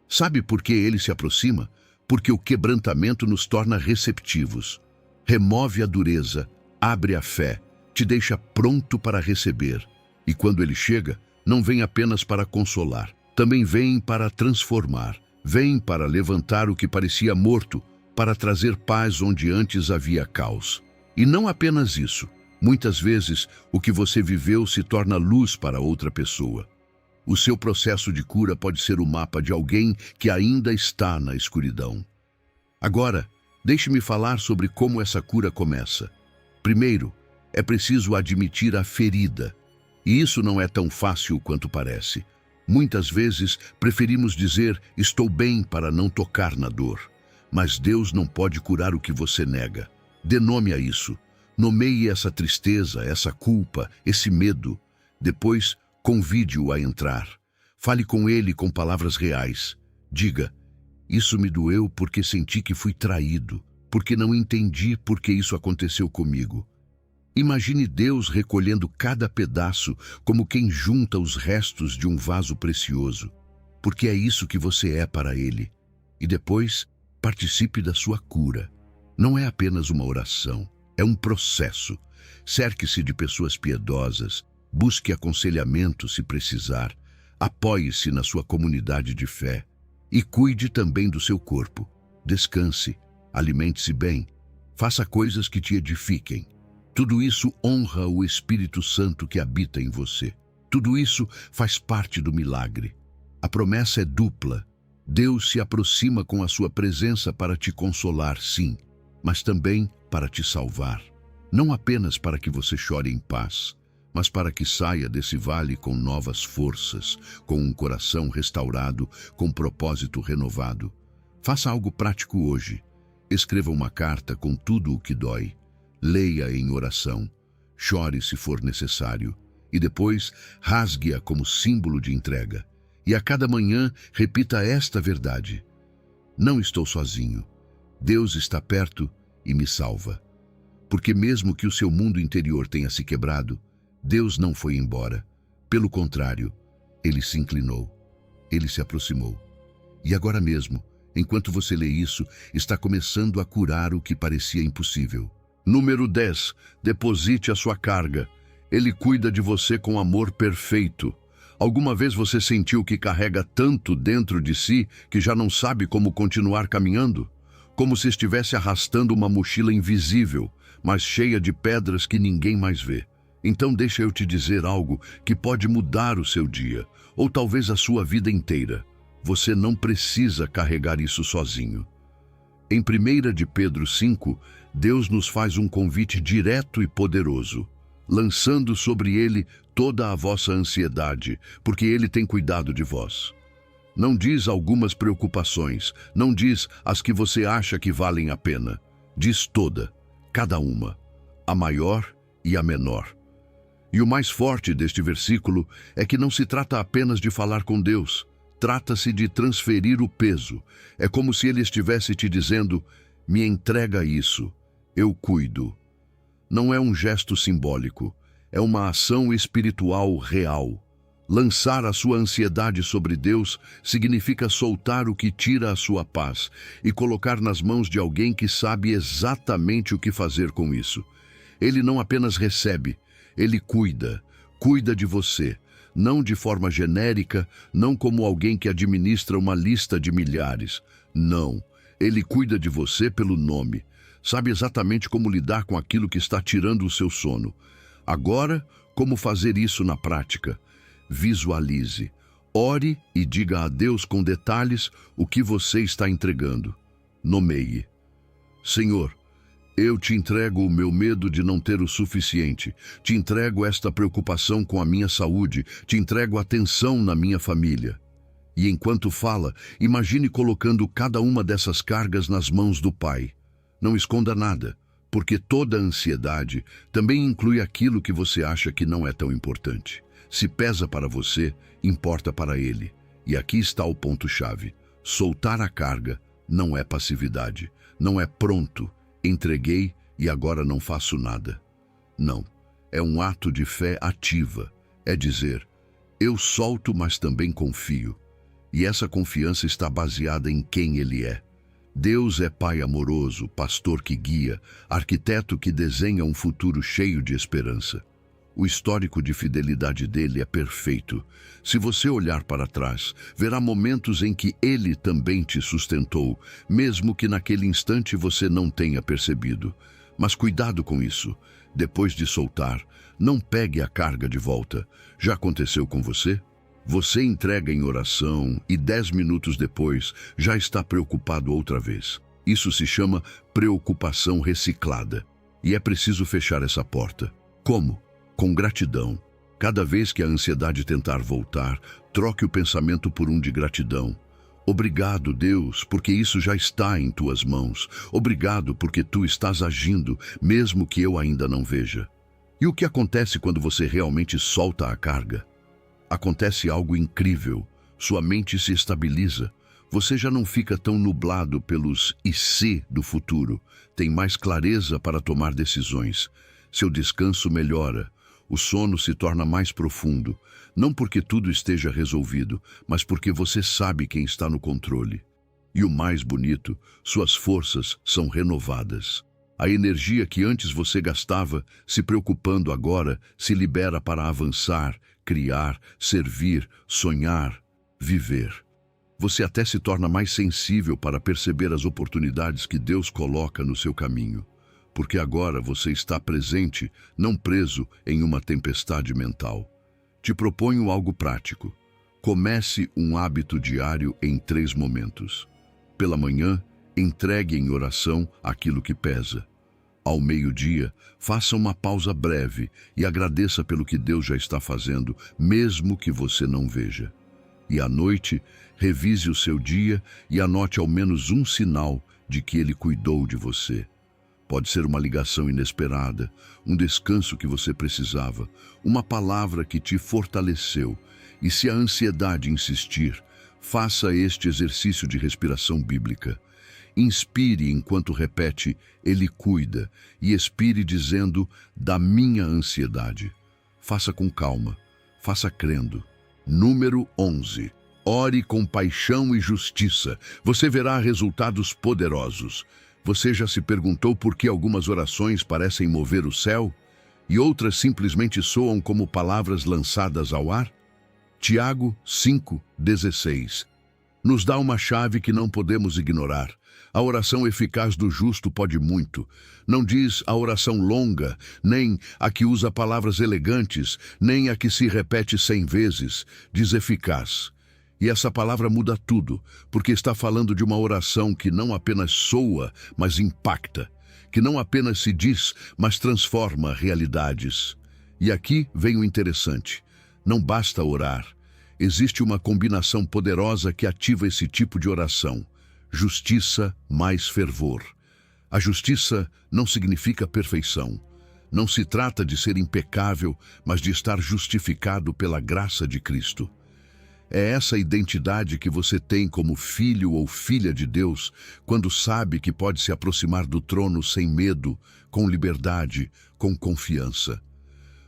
A: Sabe por que ele se aproxima? Porque o quebrantamento nos torna receptivos. Remove a dureza, abre a fé, te deixa pronto para receber. E quando ele chega, não vem apenas para consolar, também vem para transformar, vem para levantar o que parecia morto, para trazer paz onde antes havia caos. E não apenas isso, muitas vezes o que você viveu se torna luz para outra pessoa. O seu processo de cura pode ser o mapa de alguém que ainda está na escuridão. Agora, deixe-me falar sobre como essa cura começa. Primeiro, é preciso admitir a ferida. E isso não é tão fácil quanto parece. Muitas vezes, preferimos dizer, estou bem, para não tocar na dor. Mas Deus não pode curar o que você nega. Dê nome a isso. Nomeie essa tristeza, essa culpa, esse medo. Depois, convide-o a entrar. Fale com ele com palavras reais. Diga: isso me doeu porque senti que fui traído, porque não entendi por que isso aconteceu comigo. Imagine Deus recolhendo cada pedaço como quem junta os restos de um vaso precioso, porque é isso que você é para Ele. E depois, participe da sua cura. Não é apenas uma oração, é um processo. Cerque-se de pessoas piedosas, busque aconselhamento se precisar, apoie-se na sua comunidade de fé e cuide também do seu corpo. Descanse, alimente-se bem, faça coisas que te edifiquem. Tudo isso honra o Espírito Santo que habita em você. Tudo isso faz parte do milagre. A promessa é dupla. Deus se aproxima com a sua presença para te consolar, sim, mas também para te salvar. Não apenas para que você chore em paz, mas para que saia desse vale com novas forças, com um coração restaurado, com propósito renovado. Faça algo prático hoje. Escreva uma carta com tudo o que dói. Leia em oração. Chore se for necessário. E depois, rasgue-a como símbolo de entrega. E a cada manhã, repita esta verdade: não estou sozinho. Deus está perto e me salva. Porque mesmo que o seu mundo interior tenha se quebrado, Deus não foi embora. Pelo contrário, Ele se inclinou. Ele se aproximou. E agora mesmo, enquanto você lê isso, está começando a curar o que parecia impossível. Número 10. Deposite a sua carga. Ele cuida de você com amor perfeito. Alguma vez você sentiu que carrega tanto dentro de si que já não sabe como continuar caminhando? Como se estivesse arrastando uma mochila invisível, mas cheia de pedras que ninguém mais vê. Então deixa eu te dizer algo que pode mudar o seu dia, ou talvez a sua vida inteira. Você não precisa carregar isso sozinho. Em 1 de Pedro 5, Deus nos faz um convite direto e poderoso, lançando sobre Ele toda a vossa ansiedade, porque Ele tem cuidado de vós. Não diz algumas preocupações, não diz as que você acha que valem a pena. Diz toda, cada uma, a maior e a menor. E o mais forte deste versículo é que não se trata apenas de falar com Deus, trata-se de transferir o peso. É como se Ele estivesse te dizendo: me entrega isso, eu cuido. não é um gesto simbólico, é uma ação espiritual real. Lançar a sua ansiedade sobre Deus significa soltar o que tira a sua paz e colocar nas mãos de alguém que sabe exatamente o que fazer com isso. Ele não apenas recebe, ele cuida de você, não de forma genérica, não como alguém que administra uma lista de milhares. Não, ele cuida de você pelo nome, sabe exatamente como lidar com aquilo que está tirando o seu sono. Agora, como fazer isso na prática? Visualize, ore e diga a Deus com detalhes o que você está entregando. Nomeie. Senhor, eu te entrego o meu medo de não ter o suficiente, te entrego esta preocupação com a minha saúde, te entrego a tensão na minha família. E enquanto fala, imagine colocando cada uma dessas cargas nas mãos do Pai. Não esconda nada, porque toda ansiedade também inclui aquilo que você acha que não é tão importante. Se pesa para você, importa para Ele. E aqui está o ponto-chave. Soltar a carga não é passividade, não é pronto, entreguei e agora não faço nada. Não, é um ato de fé ativa. É dizer, eu solto, mas também confio. E essa confiança está baseada em quem Ele é. Deus é Pai amoroso, pastor que guia, arquiteto que desenha um futuro cheio de esperança. O histórico de fidelidade dele é perfeito. Se você olhar para trás, verá momentos em que ele também te sustentou, mesmo que naquele instante você não tenha percebido. Mas cuidado com isso. Depois de soltar, não pegue a carga de volta. Já aconteceu com você? Você entrega em oração e 10 minutos depois já está preocupado outra vez. Isso se chama preocupação reciclada. E é preciso fechar essa porta. Como? Com gratidão. Cada vez que a ansiedade tentar voltar, troque o pensamento por um de gratidão. Obrigado, Deus, porque isso já está em tuas mãos. Obrigado porque tu estás agindo, mesmo que eu ainda não veja. E o que acontece quando você realmente solta a carga? Acontece algo incrível. Sua mente se estabiliza. Você já não fica tão nublado pelos e se do futuro. Tem mais clareza para tomar decisões. Seu descanso melhora. O sono se torna mais profundo, não porque tudo esteja resolvido, mas porque você sabe quem está no controle. E o mais bonito, suas forças são renovadas. A energia que antes você gastava se preocupando agora se libera para avançar, criar, servir, sonhar, viver. Você até se torna mais sensível para perceber as oportunidades que Deus coloca no seu caminho. Porque agora você está presente, não preso em uma tempestade mental. Te proponho algo prático. Comece um hábito diário em 3 momentos. Pela manhã, entregue em oração aquilo que pesa. Ao meio-dia, faça uma pausa breve e agradeça pelo que Deus já está fazendo, mesmo que você não veja. E à noite, revise o seu dia e anote ao menos um sinal de que Ele cuidou de você. Pode ser uma ligação inesperada, um descanso que você precisava, uma palavra que te fortaleceu. E se a ansiedade insistir, faça este exercício de respiração bíblica. Inspire enquanto repete, Ele cuida, e expire dizendo, da minha ansiedade. Faça com calma, faça crendo. Número 11. Ore com paixão e justiça. Você verá resultados poderosos. Você já se perguntou por que algumas orações parecem mover o céu e outras simplesmente soam como palavras lançadas ao ar? Tiago 5:16 nos dá uma chave que não podemos ignorar. A oração eficaz do justo pode muito. Não diz a oração longa, nem a que usa palavras elegantes, nem a que se repete 100 vezes. Diz eficaz. E essa palavra muda tudo, porque está falando de uma oração que não apenas soa, mas impacta, que não apenas se diz, mas transforma realidades. E aqui vem o interessante. Não basta orar. Existe uma combinação poderosa que ativa esse tipo de oração. Justiça mais fervor. A justiça não significa perfeição. Não se trata de ser impecável, mas de estar justificado pela graça de Cristo. É essa identidade que você tem como filho ou filha de Deus, quando sabe que pode se aproximar do trono sem medo, com liberdade, com confiança.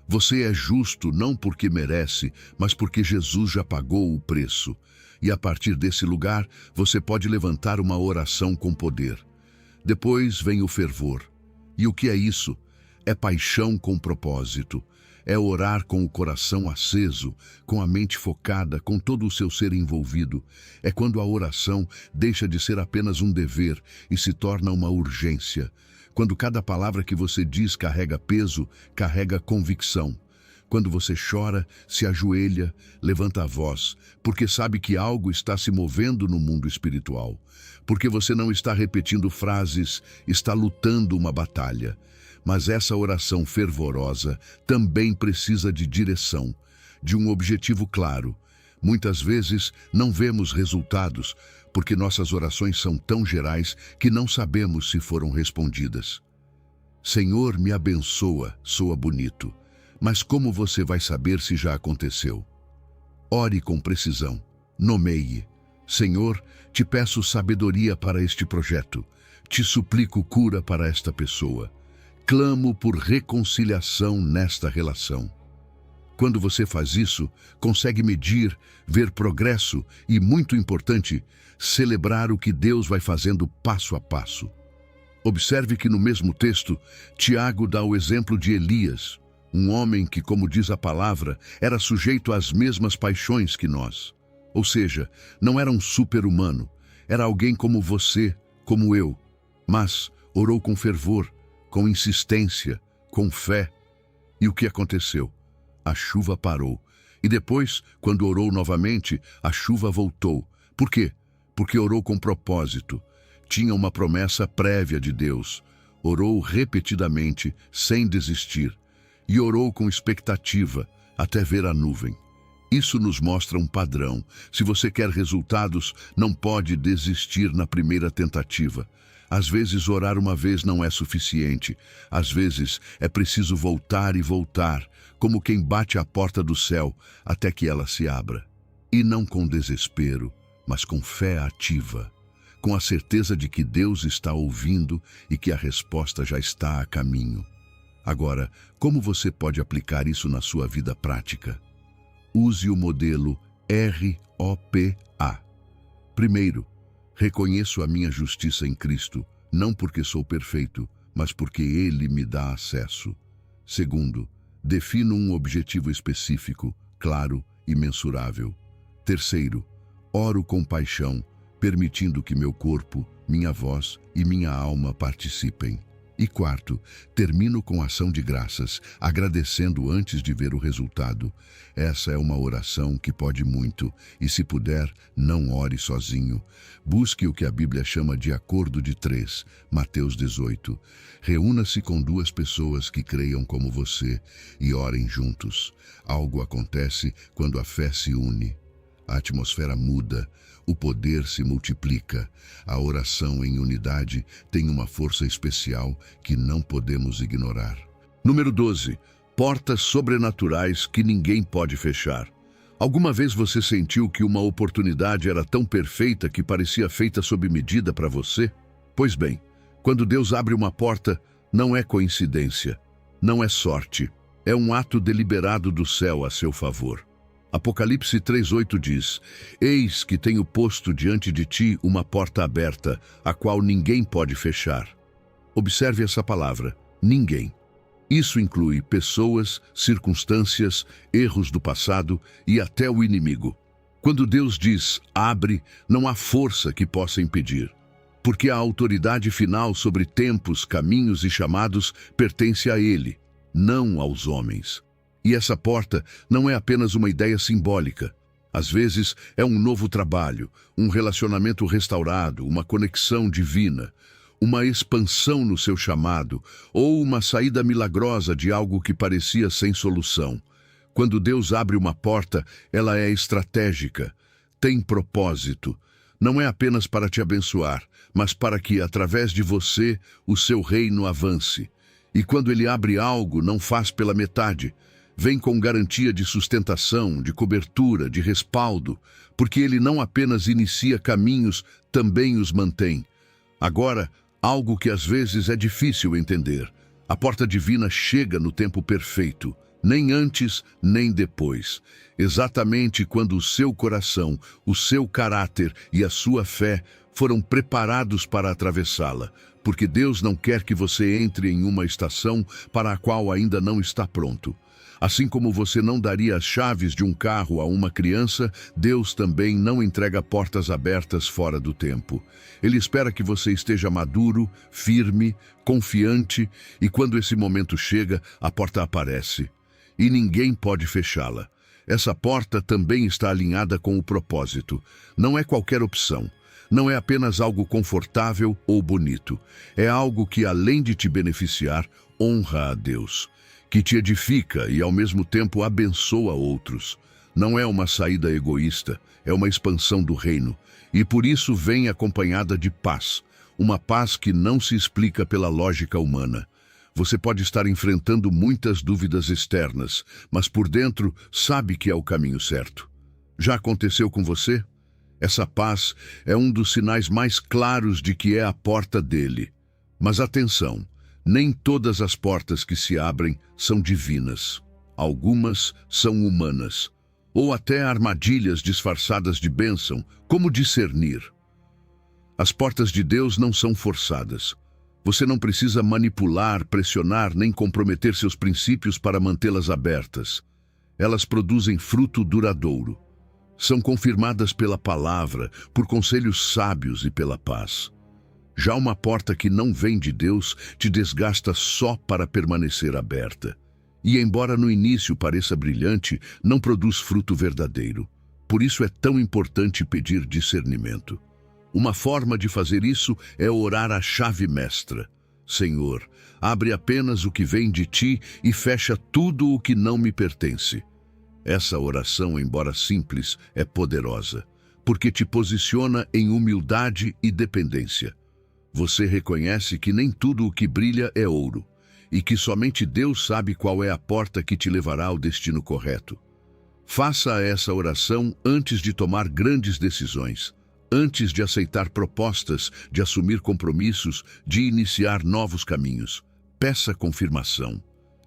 A: Você é justo não porque merece, mas porque Jesus já pagou o preço. E a partir desse lugar, você pode levantar uma oração com poder. Depois vem o fervor. E o que é isso? É paixão com propósito. É orar com o coração aceso, com a mente focada, com todo o seu ser envolvido. É quando a oração deixa de ser apenas um dever e se torna uma urgência. Quando cada palavra que você diz carrega peso, carrega convicção. Quando você chora, se ajoelha, levanta a voz, porque sabe que algo está se movendo no mundo espiritual. Porque você não está repetindo frases, está lutando uma batalha. Mas essa oração fervorosa também precisa de direção, de um objetivo claro. Muitas vezes não vemos resultados, porque nossas orações são tão gerais que não sabemos se foram respondidas. Senhor, me abençoa, soa bonito. Mas como você vai saber se já aconteceu? Ore com precisão. Nomeie. Senhor, te peço sabedoria para este projeto. Te suplico cura para esta pessoa. Clamo por reconciliação nesta relação. Quando você faz isso, consegue medir, ver progresso e, muito importante, celebrar o que Deus vai fazendo passo a passo. Observe que no mesmo texto, Tiago dá o exemplo de Elias, um homem que, como diz a palavra, era sujeito às mesmas paixões que nós. Ou seja, não era um super-humano, era alguém como você, como eu, mas orou com fervor, com insistência, com fé. E o que aconteceu? A chuva parou. E depois, quando orou novamente, a chuva voltou. Por quê? Porque orou com propósito. Tinha uma promessa prévia de Deus. Orou repetidamente, sem desistir. E orou com expectativa, até ver a nuvem. Isso nos mostra um padrão. Se você quer resultados, não pode desistir na primeira tentativa. Às vezes, orar uma vez não é suficiente. Às vezes, é preciso voltar e voltar, como quem bate à porta do céu, até que ela se abra. E não com desespero, mas com fé ativa, com a certeza de que Deus está ouvindo e que a resposta já está a caminho. Agora, como você pode aplicar isso na sua vida prática? Use o modelo ROPA. Primeiro, reconheço a minha justiça em Cristo, não porque sou perfeito, mas porque Ele me dá acesso. Segundo, defino um objetivo específico, claro e mensurável. Terceiro, oro com paixão, permitindo que meu corpo, minha voz e minha alma participem. E quarto, termino com ação de graças, agradecendo antes de ver o resultado. Essa é uma oração que pode muito, e se puder, não ore sozinho. Busque o que a Bíblia chama de acordo de três, Mateus 18. Reúna-se com duas pessoas que creiam como você e orem juntos. Algo acontece quando a fé se une. A atmosfera muda, o poder se multiplica. A oração em unidade tem uma força especial que não podemos ignorar. Número 12. Portas sobrenaturais que ninguém pode fechar. Alguma vez você sentiu que uma oportunidade era tão perfeita que parecia feita sob medida para você? Pois bem, quando Deus abre uma porta, não é coincidência, não é sorte, é um ato deliberado do céu a seu favor. Apocalipse 3:8 diz: Eis que tenho posto diante de ti uma porta aberta, a qual ninguém pode fechar. Observe essa palavra, ninguém. Isso inclui pessoas, circunstâncias, erros do passado e até o inimigo. Quando Deus diz, abre, não há força que possa impedir. Porque a autoridade final sobre tempos, caminhos e chamados pertence a Ele, não aos homens. E essa porta não é apenas uma ideia simbólica. Às vezes é um novo trabalho, um relacionamento restaurado, uma conexão divina, uma expansão no seu chamado ou uma saída milagrosa de algo que parecia sem solução. Quando Deus abre uma porta, ela é estratégica, tem propósito. Não é apenas para te abençoar, mas para que, através de você, o seu reino avance. E quando Ele abre algo, não faz pela metade. vem com garantia de sustentação, de cobertura, de respaldo, porque ele não apenas inicia caminhos, também os mantém. Agora, algo que às vezes é difícil entender. A porta divina chega no tempo perfeito, nem antes, nem depois. Exatamente quando o seu coração, o seu caráter e a sua fé foram preparados para atravessá-la, porque Deus não quer que você entre em uma estação para a qual ainda não está pronto. Assim como você não daria as chaves de um carro a uma criança, Deus também não entrega portas abertas fora do tempo. Ele espera que você esteja maduro, firme, confiante, e quando esse momento chega, a porta aparece. E ninguém pode fechá-la. Essa porta também está alinhada com o propósito. Não é qualquer opção. Não é apenas algo confortável ou bonito. É algo que, além de te beneficiar, honra a Deus, que te edifica e, ao mesmo tempo, abençoa outros. Não é uma saída egoísta, é uma expansão do reino. E por isso vem acompanhada de paz. Uma paz que não se explica pela lógica humana. Você pode estar enfrentando muitas dúvidas externas, mas por dentro sabe que é o caminho certo. Já aconteceu com você? Essa paz é um dos sinais mais claros de que é a porta dele. Mas atenção, nem todas as portas que se abrem são divinas. Algumas são humanas, ou até armadilhas disfarçadas de bênção. Como discernir? As portas de Deus não são forçadas. Você não precisa manipular, pressionar, nem comprometer seus princípios para mantê-las abertas. Elas produzem fruto duradouro. São confirmadas pela palavra, por conselhos sábios e pela paz. Já uma porta que não vem de Deus te desgasta só para permanecer aberta. E embora no início pareça brilhante, não produz fruto verdadeiro. Por isso é tão importante pedir discernimento. Uma forma de fazer isso é orar a chave mestra. Senhor, abre apenas o que vem de ti e fecha tudo o que não me pertence. Essa oração, embora simples, é poderosa, porque te posiciona em humildade e dependência. Você reconhece que nem tudo o que brilha é ouro, e que somente Deus sabe qual é a porta que te levará ao destino correto. Faça essa oração antes de tomar grandes decisões, antes de aceitar propostas, de assumir compromissos, de iniciar novos caminhos. Peça confirmação.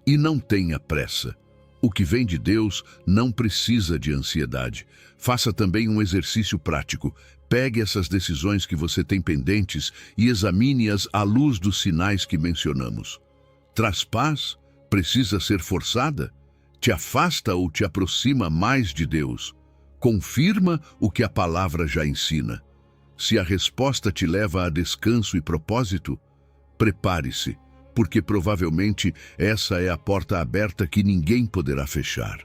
A: E não tenha pressa. O que vem de Deus não precisa de ansiedade. Faça também um exercício prático. Pegue essas decisões que você tem pendentes e examine-as à luz dos sinais que mencionamos. Traz paz? Precisa ser forçada? Te afasta ou te aproxima mais de Deus? Confirma o que a palavra já ensina. Se a resposta te leva a descanso e propósito, prepare-se, porque provavelmente essa é a porta aberta que ninguém poderá fechar.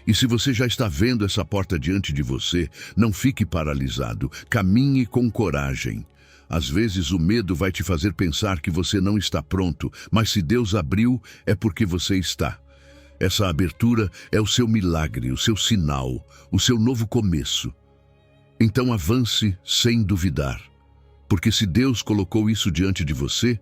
A: E se você já está vendo essa porta diante de você, não fique paralisado, caminhe com coragem. Às vezes o medo vai te fazer pensar que você não está pronto, mas se Deus abriu, é porque você está. Essa abertura é o seu milagre, o seu sinal, o seu novo começo. Então avance sem duvidar, porque se Deus colocou isso diante de você,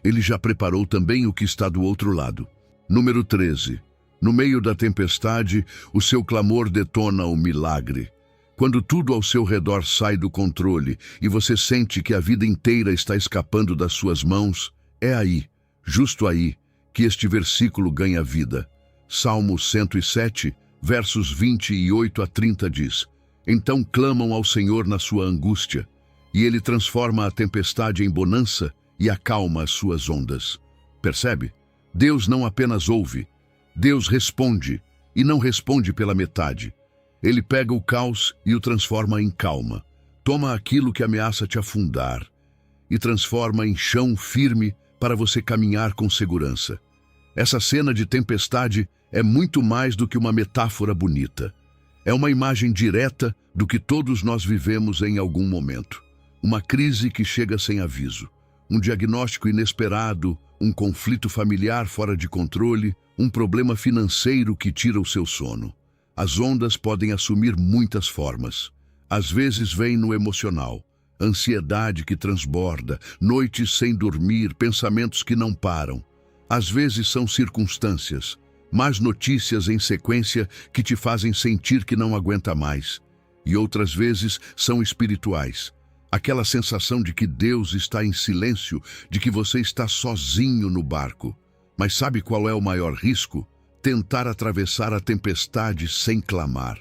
A: Ele já preparou também o que está do outro lado. Número 13. No meio da tempestade, o seu clamor detona o milagre. Quando tudo ao seu redor sai do controle e você sente que a vida inteira está escapando das suas mãos, é aí, justo aí, que este versículo ganha vida. Salmo 107, versos 28 a 30 diz: Então clamam ao Senhor na sua angústia, e Ele transforma a tempestade em bonança e acalma as suas ondas. Percebe? Deus não apenas ouve, Deus responde, e não responde pela metade. Ele pega o caos e o transforma em calma. Toma aquilo que ameaça te afundar e transforma em chão firme para você caminhar com segurança. Essa cena de tempestade é muito mais do que uma metáfora bonita. É uma imagem direta do que todos nós vivemos em algum momento. Uma crise que chega sem aviso, um diagnóstico inesperado, um conflito familiar fora de controle, um problema financeiro que tira o seu sono. As ondas podem assumir muitas formas. Às vezes vem no emocional, ansiedade que transborda, noites sem dormir, pensamentos que não param. Às vezes são circunstâncias, Más notícias em sequência que te fazem sentir que não aguenta mais. E outras vezes são espirituais. Aquela sensação de que Deus está em silêncio, de que você está sozinho no barco. Mas sabe qual é o maior risco? Tentar atravessar a tempestade sem clamar.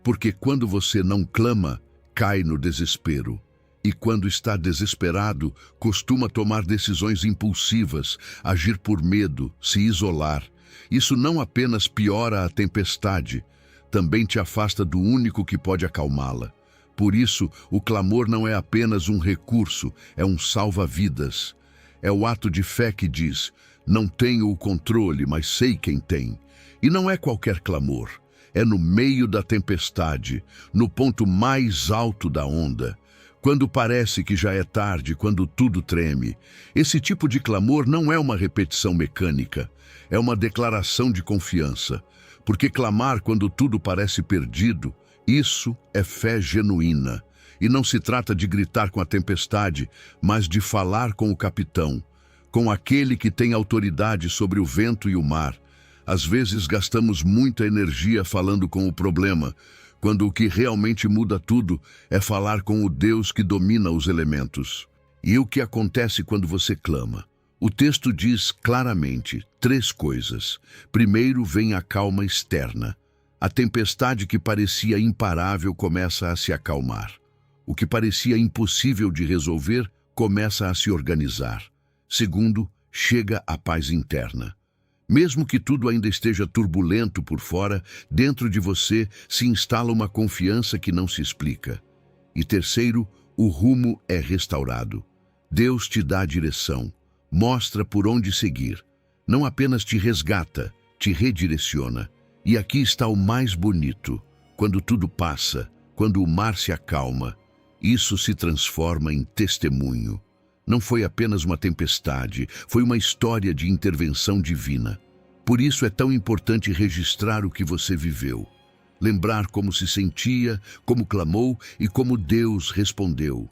A: Porque quando você não clama, cai no desespero. E quando está desesperado, costuma tomar decisões impulsivas, agir por medo, se isolar. Isso não apenas piora a tempestade, também te afasta do único que pode acalmá-la. Por isso, o clamor não é apenas um recurso, é um salva-vidas. É o ato de fé que diz: não tenho o controle, mas sei quem tem. E não é qualquer clamor, é no meio da tempestade, no ponto mais alto da onda. Quando parece que já é tarde, quando tudo treme. Esse tipo de clamor não é uma repetição mecânica, é uma declaração de confiança. Porque clamar quando tudo parece perdido, isso é fé genuína. E não se trata de gritar com a tempestade, mas de falar com o capitão, com aquele que tem autoridade sobre o vento e o mar. Às vezes gastamos muita energia falando com o problema, quando o que realmente muda tudo é falar com o Deus que domina os elementos. E o que acontece quando você clama? O texto diz claramente 3 coisas. Primeiro vem a calma externa. A tempestade que parecia imparável começa a se acalmar. O que parecia impossível de resolver começa a se organizar. Segundo, chega a paz interna. Mesmo que tudo ainda esteja turbulento por fora, dentro de você se instala uma confiança que não se explica. E terceiro, o rumo é restaurado. Deus te dá a direção, mostra por onde seguir. Não apenas te resgata, te redireciona. E aqui está o mais bonito. Quando tudo passa, quando o mar se acalma, isso se transforma em testemunho. Não foi apenas uma tempestade, foi uma história de intervenção divina. Por isso é tão importante registrar o que você viveu. Lembrar como se sentia, como clamou e como Deus respondeu.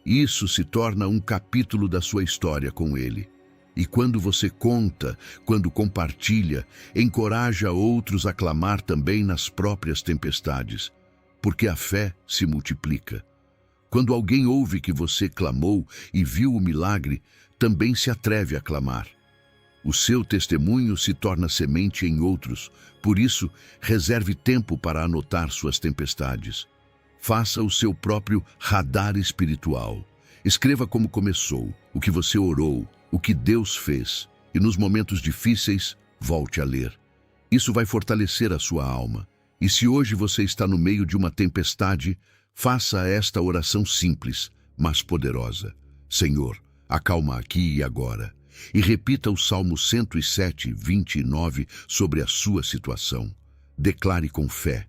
A: Isso se torna um capítulo da sua história com Ele. E quando você conta, quando compartilha, encoraja outros a clamar também nas próprias tempestades, porque a fé se multiplica. Quando alguém ouve que você clamou e viu o milagre, também se atreve a clamar. O seu testemunho se torna semente em outros, por isso, reserve tempo para anotar suas tempestades. Faça o seu próprio radar espiritual. Escreva como começou, o que você orou, o que Deus fez, e nos momentos difíceis, volte a ler. Isso vai fortalecer a sua alma. E se hoje você está no meio de uma tempestade, faça esta oração simples, mas poderosa. Senhor, acalma aqui e agora. E repita o Salmo 107, 29 sobre a sua situação. Declare com fé: